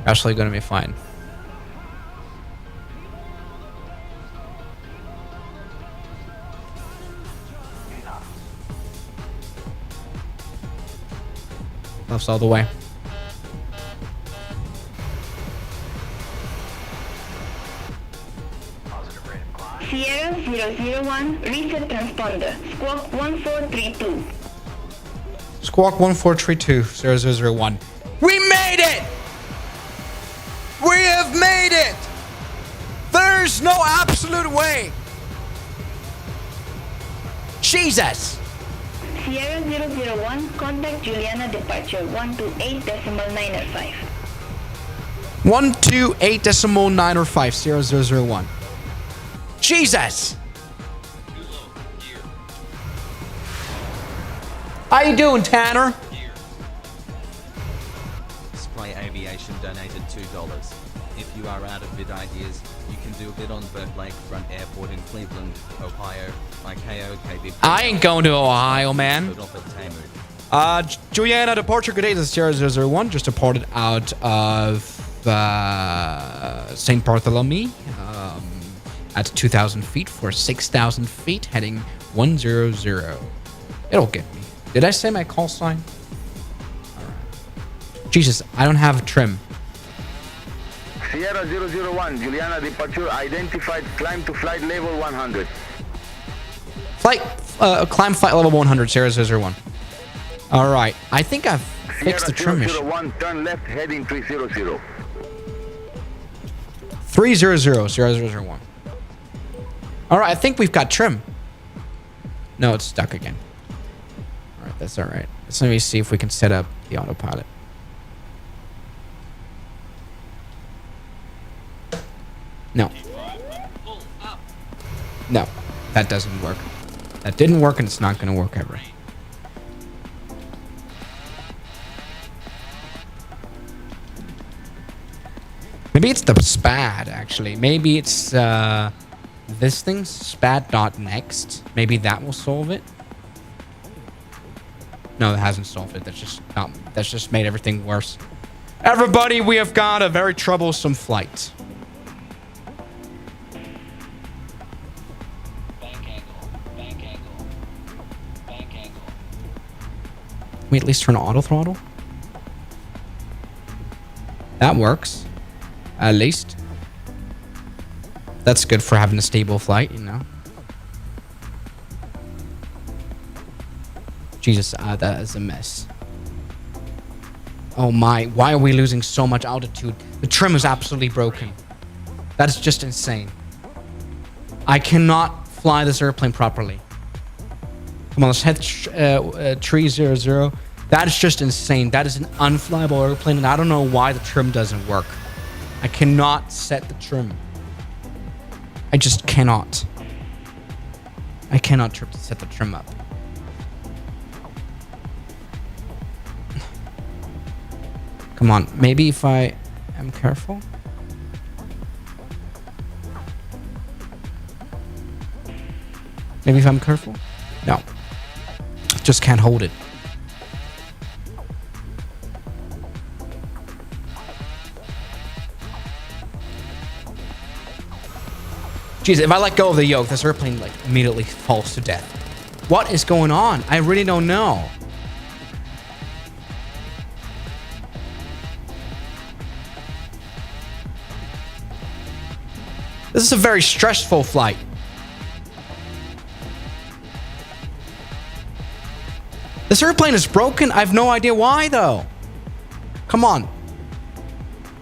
You're actually going to be fine. Left's all the way. Sierra 001, reset transponder. Squawk 1432. Squawk 1432, 0001. We made it! We have made it! There's no absolute way! Jesus! Sierra 001, contact Juliana departure 128.905. 128.905, 0001. Jesus! Too low. Gear. How you doing, Tanner? Gear. Spray Aviation donated $2. If you are out of vid ideas, you can do a bid on Burnt Lakefront Airport in Cleveland, Ohio. IKO KB. I ain't going to Ohio, man. Put off at Tamu. Juliana departure, good day. This is 001, just departed out of St. Bartholomew at 2,000 feet for 6,000 feet, heading 100. It'll get me. Did I say my call sign? All right. Jesus, I don't have trim. Sierra 001, Juliana departure identified, climb to flight level 100. Climb flight level 100, Sierra 001. All right, I think I've fixed the trim issue. 001, turn left, heading 300. 300, Sierra 001. All right, I think we've got trim. No, it's stuck again. All right, this. All right. So let me see if we can set up the autopilot. No. No, that doesn't work. That didn't work, and it's not going to work ever. Maybe it's the SPAD, actually. Maybe it's this thing, SPAD.next. Maybe that will solve it. No, it hasn't solved it. That's just made everything worse. Everybody, we have got a very troublesome flight. Can we at least turn auto throttle? That works. At least. That's good for having a stable flight, you know. Jesus, that is a mess. Oh my, why are we losing so much altitude? The trim is absolutely broken. That is just insane. I cannot fly this airplane properly. Come on, let's head 300. That is just insane. That is an unflyable airplane, and I don't know why the trim doesn't work. I cannot set the trim. I just cannot. I cannot set the trim up. Come on, maybe if I am careful. Maybe if I'm careful? No. Just can't hold it. Jeez, if I let go of the yoke, this airplane like immediately falls to death. What is going on? I really don't know. This is a very stressful flight. This airplane is broken. I have no idea why, though. Come on.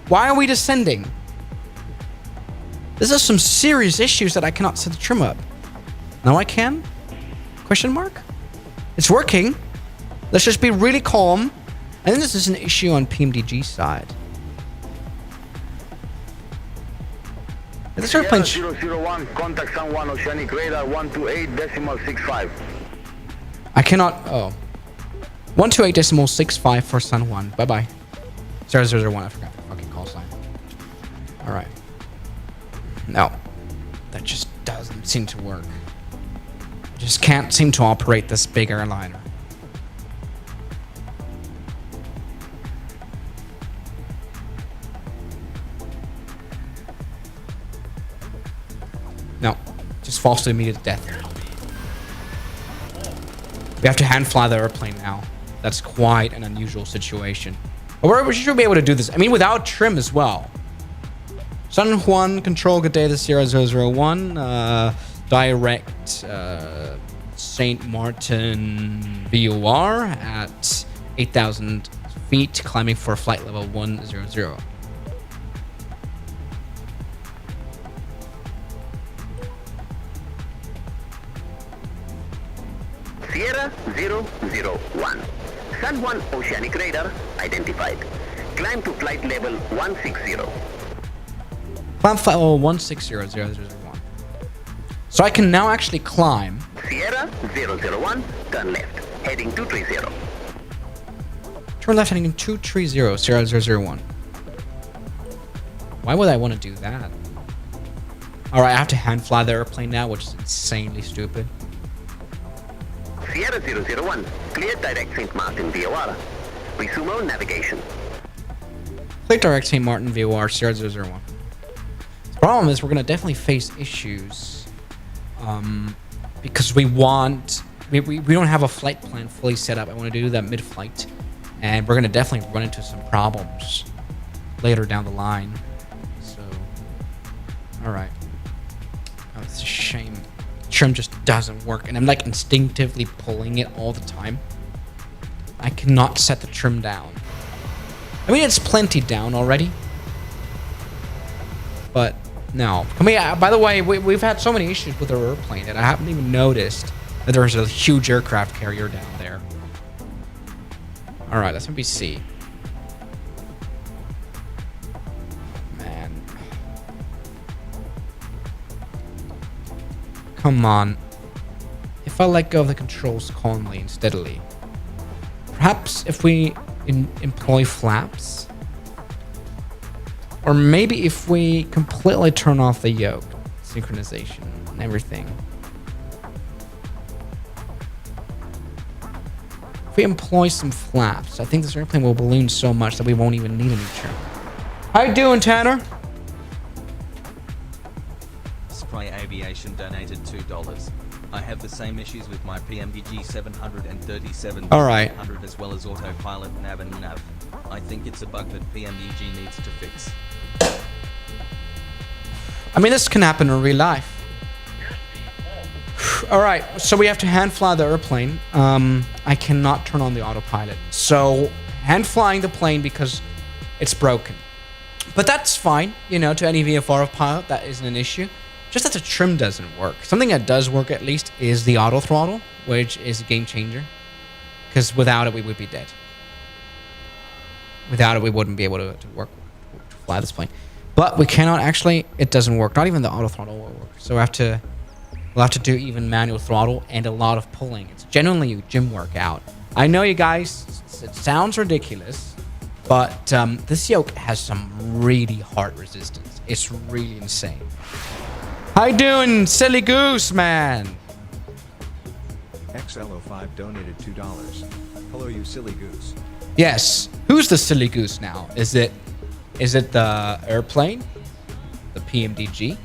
Why are we descending? This is some serious issues that I cannot set the trim up. Now I can? Question mark? It's working. Let's just be really calm. I think this is an issue on PMDG side. This airplane... 001, contact San Juan Oceanic Radar 128.65. I cannot... Oh. 128.65 for San Juan. Bye-bye. 001. I forgot the fucking call sign. Alright. No. That just doesn't seem to work. I just can't seem to operate this big airliner. No. Just falls to immediate death. We have to hand fly the airplane now. That's quite an unusual situation. But we should be able to do this. I mean, without trim as well. San Juan, control, good day, this is 001. Direct St. Martin VOR at 8,000 feet, climbing for flight level 100. Sierra 001. San Juan Oceanic Radar identified. Climb to flight level 160. Climb flight level 160, 001. So I can now actually climb. Sierra 001, turn left, heading 230. Turn left, heading 230, 001. Why would I want to do that? Alright, I have to hand fly the airplane now, which is insanely stupid. Sierra 001, clear direct St. Martin VOR. Resume on navigation. Clear direct St. Martin VOR, Sierra 001. The problem is we're going to definitely face issues. Because we don't have a flight plan fully set up. I want to do that mid-flight. And we're going to definitely run into some problems later down the line. So, alright. Oh, it's a shame. Trim just doesn't work, and I'm like instinctively pulling it all the time. I cannot set the trim down. I mean, it's plenty down already, but no. I mean, by the way, we've had so many issues with our airplane that I haven't even noticed that there's a huge aircraft carrier down there. All right, let's maybe see. Man. Come on. If I let go of the controls calmly and steadily. Perhaps if we employ flaps. Or maybe if we completely turn off the yoke. Synchronization and everything. If we employ some flaps, I think this airplane will balloon so much that we won't even need any trim. How you doing, Tanner? Spray Aviation donated $2. I have the same issues with my PMDG 737 All right. 100 as well as autopilot nav and nav. I think it's a bug that PMDG needs to fix. I mean, this can happen in real life. All right, so we have to hand fly the airplane. I cannot turn on the autopilot. So hand flying the plane because it's broken. But that's fine, you know, to any VFR pilot, that isn't an issue. Just that the trim doesn't work. Something that does work at least is the auto throttle, which is a game changer. Because without it, we would be dead. Without it, we wouldn't be able to fly this plane. But we cannot actually, it doesn't work. Not even the auto throttle will work. So we'll have to do even manual throttle and a lot of pulling. It's genuinely a gym workout. I know you guys, it sounds ridiculous, but this yoke has some really hard resistance. It's really insane. How you doing, silly goose, man? XLO5 donated $2. Hello, you silly goose. Yes. Who's the silly goose now? Is it the airplane? The PMDG?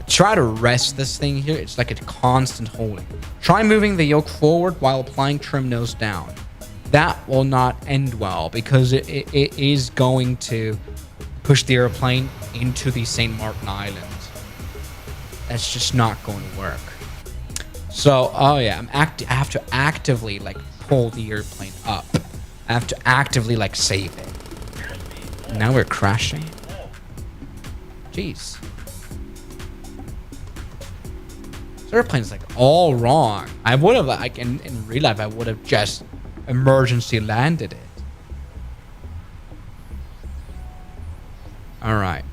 Try to rest this thing here. It's like a constant holding. Try moving the yoke forward while applying trim nose down. That will not end well because it is going to push the airplane into the St. Martin Islands. That's just not going to work. So, oh yeah, I have to actively like pull the airplane up. I have to actively like save it. Now we're crashing. Jeez. This airplane's like all wrong. I would have like in real life I would have just emergency landed it. All right.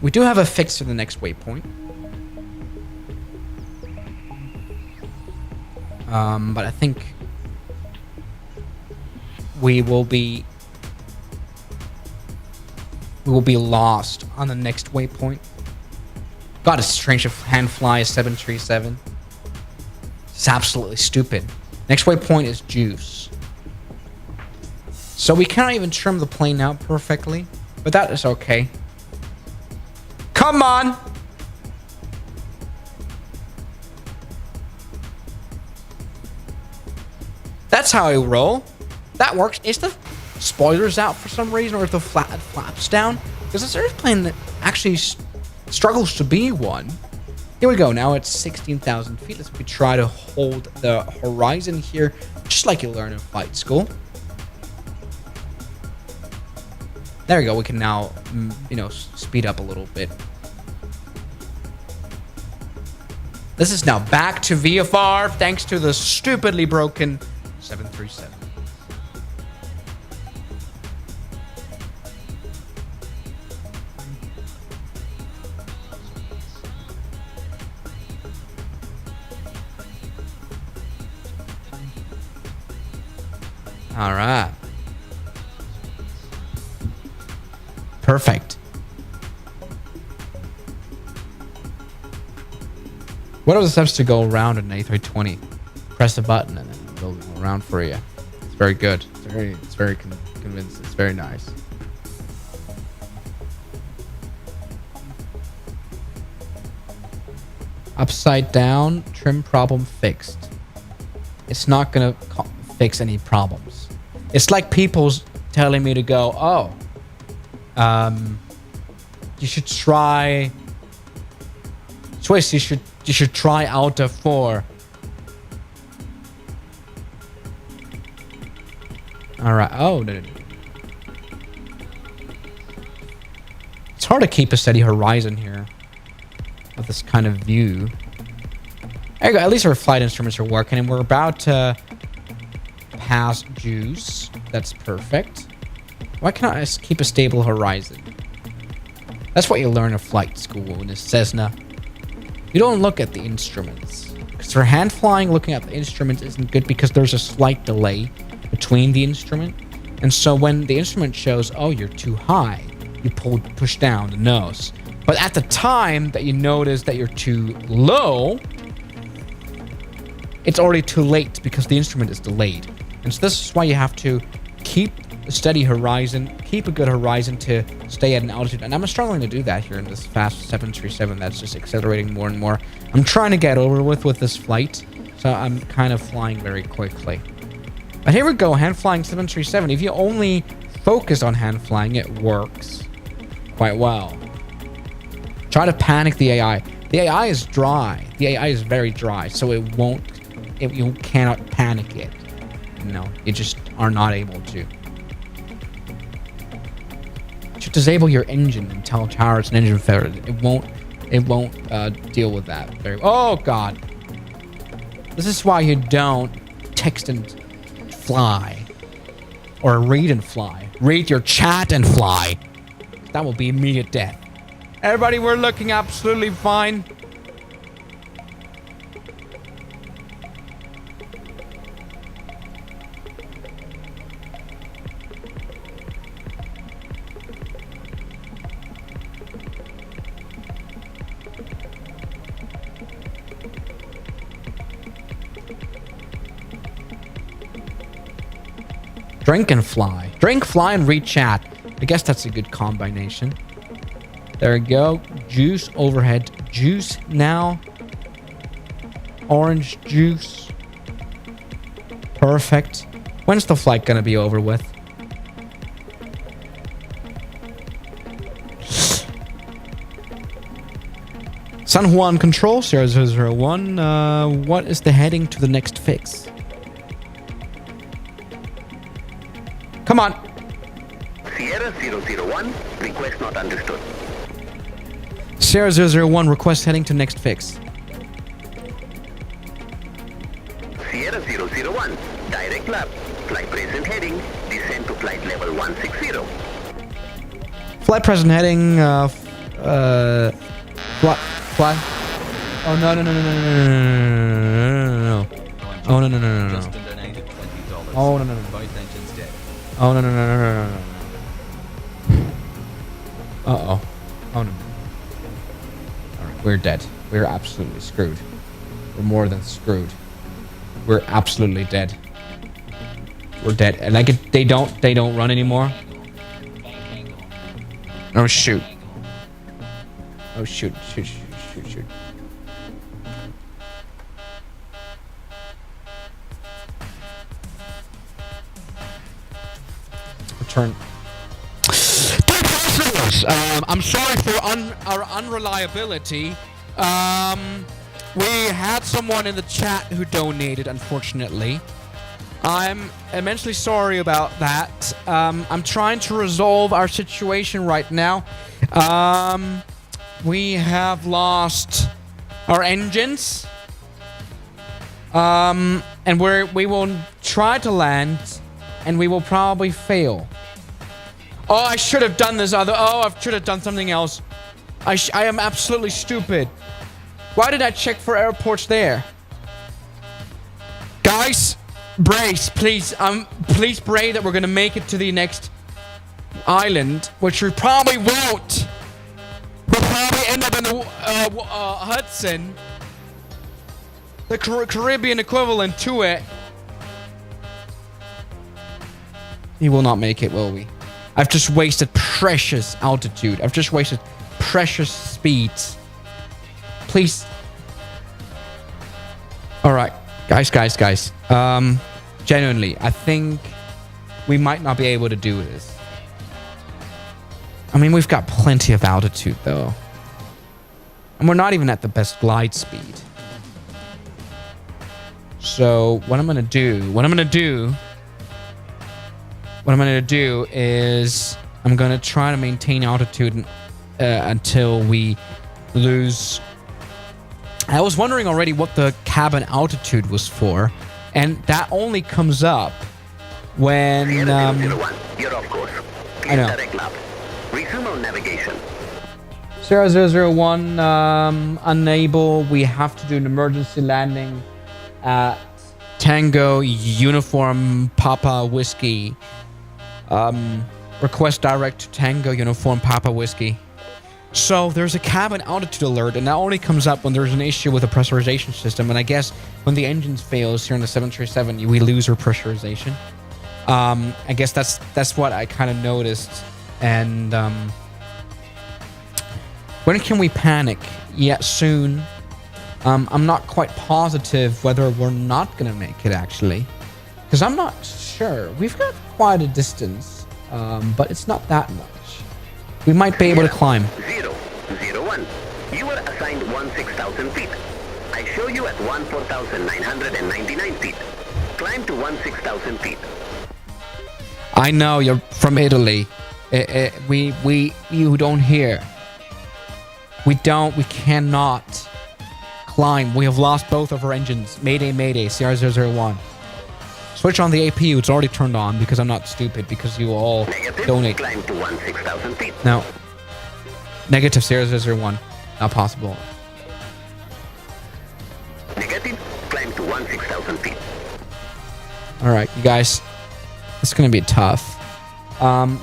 We do have a fix for the next waypoint. But I think we will be lost on the next waypoint. God, it's strange to hand fly a 737. It's absolutely stupid. Next waypoint is juice. So we cannot even trim the plane out perfectly, but that is okay. Come on! That's how I roll. That works. Is the spoilers out for some reason, or is the flaps down? Because this airplane that actually struggles to be one. Here we go. Now it's 16,000 feet. Let's try to hold the horizon here, just like you learn in flight school. There we go. We can now, you know, speed up a little bit. This is now back to VFR thanks to the stupidly broken 737. All right. Perfect. What are the steps to go around an A320? Press the button and then it'll go around for you. It's very good. It's very convincing. It's very nice. Upside down, trim problem fixed. It's not gonna fix any problems. It's like people's telling me to go, oh, you should try Swiss, you should try Alta 4. Alright, oh no. It's hard to keep a steady horizon here with this kind of view. There you go, at least our flight instruments are working, and we're about to has juice. That's perfect. Why can't I just keep a stable horizon? That's what you learn in flight school in the Cessna. You don't look at the instruments. Because for hand flying, looking at the instruments isn't good because there's a slight delay between the instrument. And so when the instrument shows, oh, you're too high, you push down the nose. But at the time that you notice that you're too low, it's already too late because the instrument is delayed. And so this is why you have to keep a steady horizon, keep a good horizon to stay at an altitude. And I'm struggling to do that here in this fast 737 that's just accelerating more and more. I'm trying to get over with this flight, so I'm kind of flying very quickly. But here we go, hand flying 737. If you only focus on hand flying, it works quite well. Try to panic the AI. The AI is dry. The AI is very dry, so it won't. You cannot panic it. No, you just are not able to. You should disable your engine and tell Tower it's an engine failure. It won't deal with that. Oh God. This is why you don't text and fly. Or read and fly. Read your chat and fly. That will be immediate death. Everybody, we're looking absolutely fine. Drink and fly. Drink, fly, and read chat. I guess that's a good combination. There we go. Juice overhead. Juice now. Orange juice. Perfect. When's the flight gonna be over with? San Juan Control 0001. What is the heading to the next fix? Come on. Sierra 001, request not understood. Sierra 001, request heading to next fix. Sierra 001, direct lap, flight present heading, descend to flight level 160. Flight present heading, fly. Oh, no. Oh, no. Justin donated $20. Oh, no. Both engines dead. Oh, no. Uh-oh. Oh, no. Alright, we're dead. We're absolutely screwed. We're more than screwed. We're absolutely dead. We're dead. And like they don't run anymore. Oh shoot. Oh shoot. Return. I'm sorry for our unreliability. We had someone in the chat who donated, unfortunately. I'm immensely sorry about that. I'm trying to resolve our situation right now. We have lost our engines. And we will try to land, and we will probably fail. Oh, I should have done this other... Oh, I should have done something else. I am absolutely stupid. Why did I check for airports there? Guys, brace, please. Please pray that we're going to make it to the next island, which we probably won't. We'll probably end up in the Hudson. The Caribbean equivalent to it. We will not make it, will we? I've just wasted precious altitude. I've just wasted precious speeds. Please. Alright. Guys. Genuinely, I think we might not be able to do this. I mean, we've got plenty of altitude, though. And we're not even at the best glide speed. So, what I'm going to do is I'm going to try to maintain altitude until we lose. I was wondering already what the cabin altitude was for, and that only comes up when Sierra 001, you're off course. I know. Direct lap. Resume on navigation. 0001 unable. We have to do an emergency landing at Tango Uniform Papa Whiskey. Request direct to Tango Uniform Papa Whiskey. So there's a cabin altitude alert, and that only comes up when there's an issue with the pressurization system. And I guess when the engines fails here in the 737, we lose our pressurization. I guess that's what I kind of noticed. And when can we panic? Yeah, soon. I'm not quite positive whether we're not gonna make it actually, because I'm not sure. We've got quite a distance, but it's not that much. We might be able to climb. 001. You were assigned 16,000 feet. I show you at 14,999 feet. Climb to 16,000 feet. I know you're from Italy. You don't hear. We cannot climb. We have lost both of our engines. Mayday, mayday, CR001. Switch on the APU. It's already turned on because I'm not stupid, because you all donate. Climb to 16,000 feet. No. Negative 001. Not possible. Negative. Climb to 16,000 feet. All right, you guys. It's going to be tough.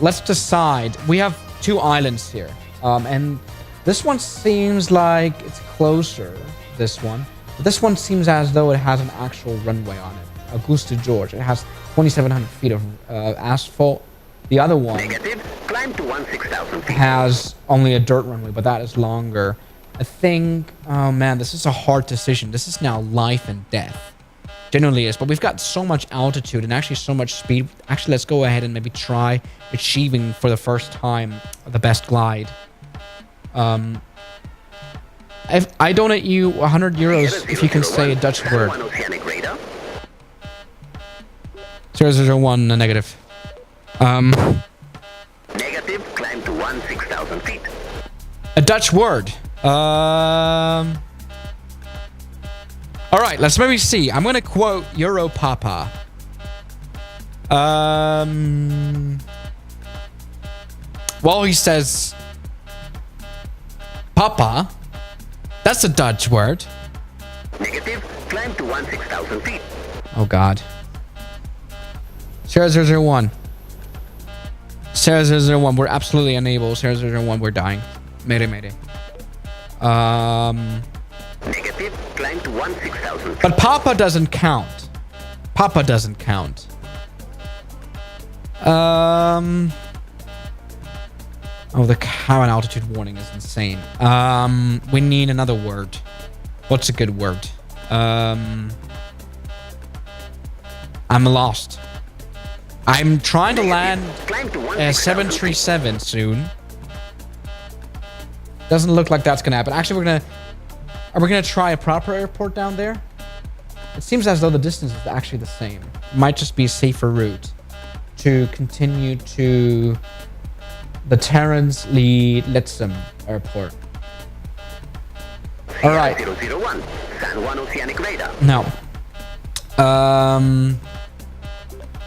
Let's decide. We have 2 islands here. And this one seems like it's closer. This one. But this one seems as though it has an actual runway on it. Augusta, Georgia. It has 2,700 feet of asphalt. The other one Negative. Climb to 16,000 feet. has only a dirt runway, but that is longer. I think, oh man, this is a hard decision. This is now life and death. Generally is, but we've got so much altitude and actually so much speed. Actually, let's go ahead and maybe try achieving for the first time the best glide. If I donate you 100 euros if you can say a Dutch word. 001 negative. Negative. Climb to 16,000 feet. A Dutch word. All right, let's maybe see. I'm gonna quote Euro Papa. Well, he says, Papa. That's a Dutch word. Negative. Climb to 16,000 feet. Oh God. 001. 001. We're absolutely unable. 001. We're dying. Mayday, mayday. Negative. Climb to 16,000 feet. But Papa doesn't count. Papa doesn't count. Oh, the cabin altitude warning is insane. We need another word. What's a good word? I'm lost. I'm trying to land a 737 soon. Doesn't look like that's gonna happen. Actually, are we gonna try a proper airport down there? It seems as though the distance is actually the same. Might just be a safer route to continue to the Terence Lee Litsum Airport. All right. 001, San Juan Oceanic Radar. No.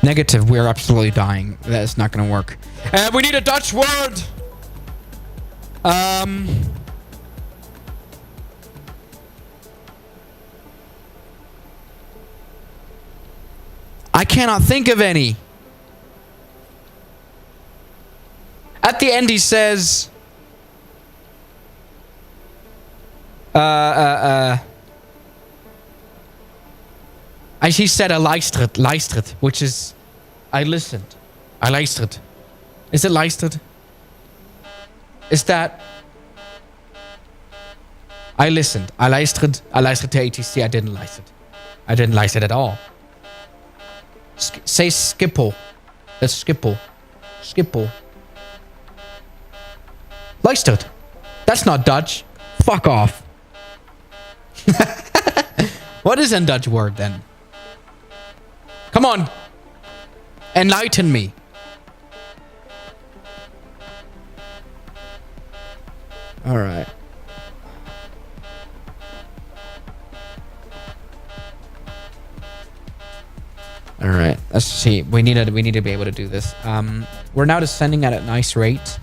Negative. We're absolutely dying. That's not gonna work. And we need a Dutch word. I cannot think of any. At the end, he says, he said, luisterd, which is, I listened. I luisterd. Is it luisterd? Is that, I listened. I luisterd to ATC. I didn't luisterd. I didn't luisterd at all. Say Skippel. That's Skippel. Skippel. Luisterd. That's not Dutch. Fuck off. What is a Dutch word then? Come on. Enlighten me. All right. All right, let's see. We need to be able to do this. We're now descending at a nice rate.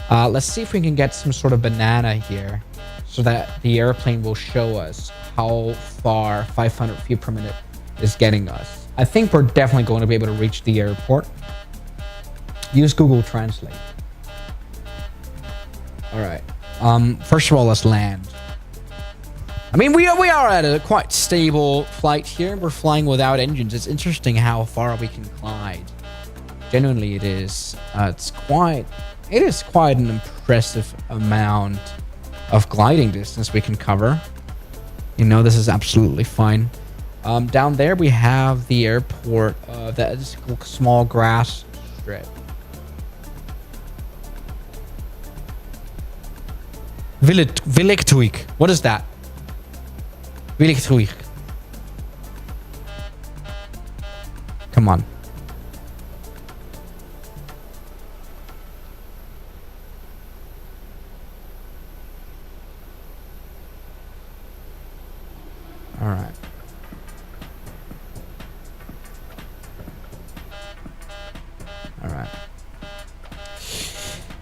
Let's see if we can get some sort of banana here, so that the airplane will show us how far 500 feet per minute is getting us. I think we're definitely going to be able to reach the airport. Use Google Translate. All right. First of all, let's land. I mean, we are at a quite stable flight here. We're flying without engines. It's interesting how far we can glide. Genuinely, it is. It is quite an impressive amount of gliding distance we can cover. You know, this is absolutely fine. Down there we have the airport. That is a small grass strip. Willektuig. What is that? Willektuig. Come on. All right. All right.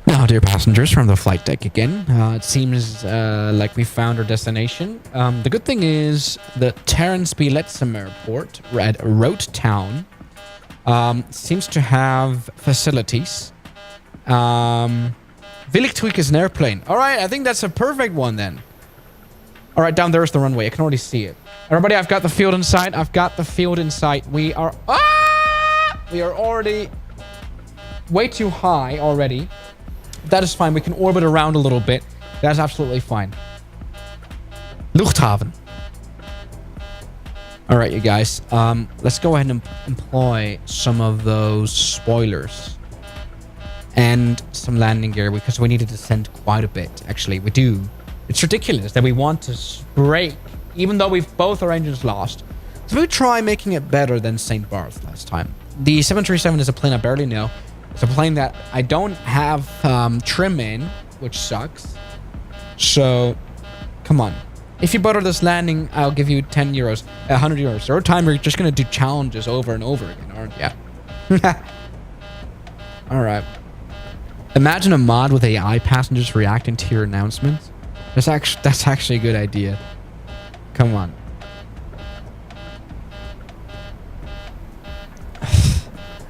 Now, dear passengers, from the flight deck again. It seems like we found our destination. The good thing is the Terence B. Letzum Airport at Road Town seems to have facilities. Willektuig is an airplane. All right, I think that's a perfect one then. All right, down there is the runway. I can already see it. Everybody, I've got the field in sight. I've got the field in sight. We are already way too high already. That is fine. We can orbit around a little bit. That's absolutely fine. Luchthaven. All right, you guys. Let's go ahead and employ some of those spoilers and some landing gear because we need to descend quite a bit. Actually, we do. It's ridiculous that we want to brake even though we've both our engines lost. So we try making it better than St. Barth last time. The 737 is a plane I barely know. It's a plane that I don't have trim in, which sucks. So, come on. If you butter this landing, I'll give you 10 euros, 100 euros. Over time, you're just going to do challenges over and over again, aren't you? All right. Imagine a mod with AI passengers reacting to your announcements. That's actually a good idea. Come on.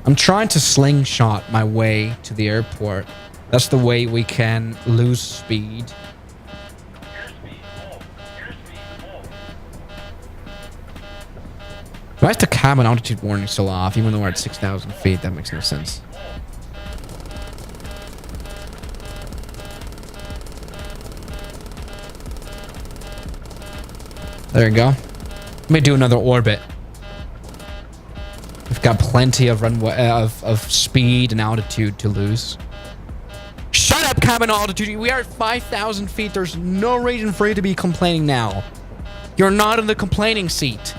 I'm trying to slingshot my way to the airport. That's the way we can lose speed. Why is the cabin altitude warning still off, even though we're at 6,000 feet? That makes no sense. There you go. Let me do another orbit. We've got plenty of runway of speed and altitude to lose. Shut up, cabin altitude. We are at 5,000 feet. There's no reason for you to be complaining now. You're not in the complaining seat.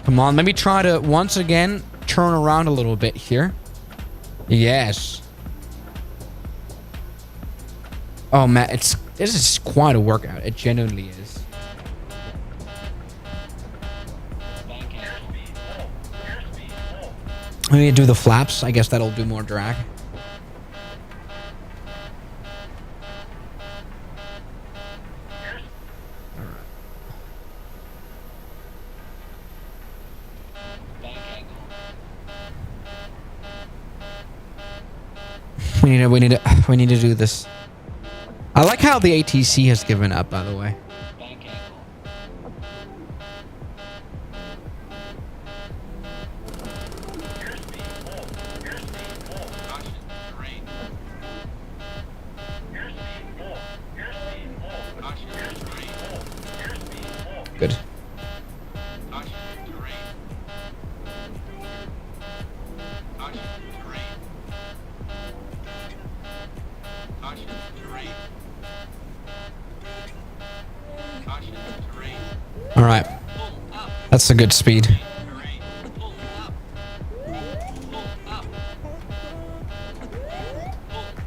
Come on, let me try to once again turn around a little bit here. Yes. Oh man, this is quite a workout. It genuinely is. Let me do the flaps. I guess that'll do more drag. We need to do this. I like how the ATC has given up, by the way. Good. All right. That's a good speed.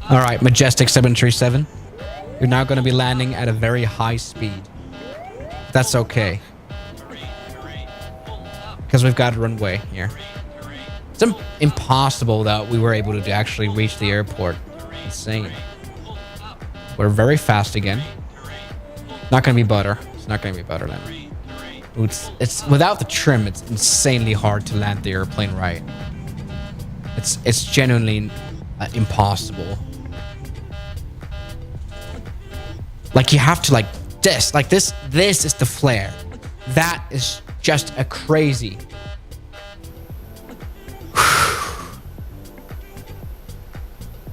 All right, Majestic 737. You're now going to be landing at a very high speed. That's okay. because we've got a runway here. It's impossible that we were able to actually reach the airport. Insane. We're very fast again. Not gonna be butter. It's not gonna be butter then. It's without the trim. It's insanely hard to land the airplane right. It's genuinely impossible. Like you have to like this. Like this. This is the flare. That is just a crazy.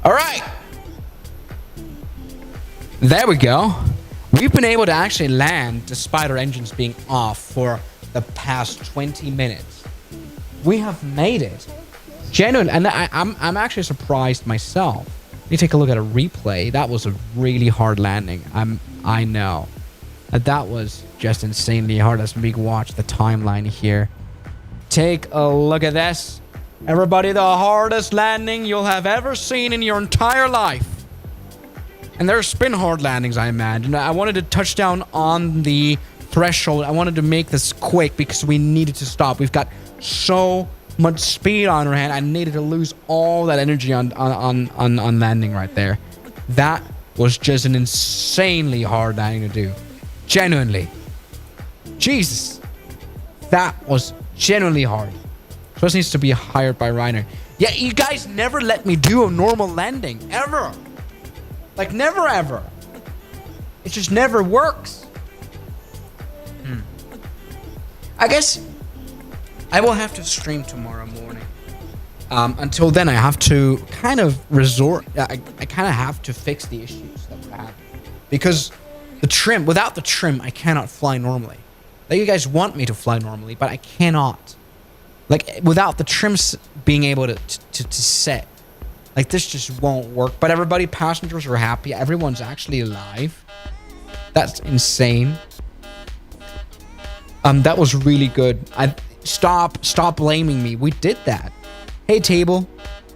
All right. There we go. We've been able to actually land despite our engines being off for the past 20 minutes. We have made it. Genuinely, and I'm actually surprised myself. Let me take a look at a replay. That was a really hard landing. I know. That was just insanely hard. As we watch the timeline here. Take a look at this. Everybody, the hardest landing you'll have ever seen in your entire life. And there's been hard landings, I imagine. I wanted to touch down on the threshold. I wanted to make this quick because we needed to stop. We've got so much speed on our hand. I needed to lose all that energy on landing right there. That was just an insanely hard landing to do. Genuinely. Jesus. That was genuinely hard. So this needs to be hired by Reiner. Yeah, you guys never let me do a normal landing. Ever. Like, never ever. It just never works. I guess I will have to stream tomorrow morning. Until then, I have to kind of resort. I kind of have to fix the issues that we're having. Because the trim, without the trim, I cannot fly normally. Like, you guys want me to fly normally, but I cannot. Like, without the trims being able to set. Like, this just won't work. But everybody, passengers are happy. Everyone's actually alive. That's insane. That was really good. Stop blaming me. We did that. Hey, table.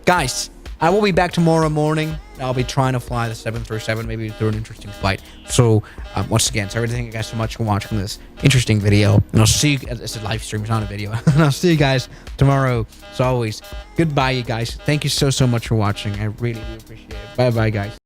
Guys, I will be back tomorrow morning. I'll be trying to fly the 737, maybe through an interesting flight. So, once again, sorry to thank you guys so much for watching this interesting video. And I'll see you, it's a live stream, it's not a video. And I'll see you guys tomorrow. As always, goodbye, you guys. Thank you so much for watching. I really do appreciate it. Bye-bye, guys.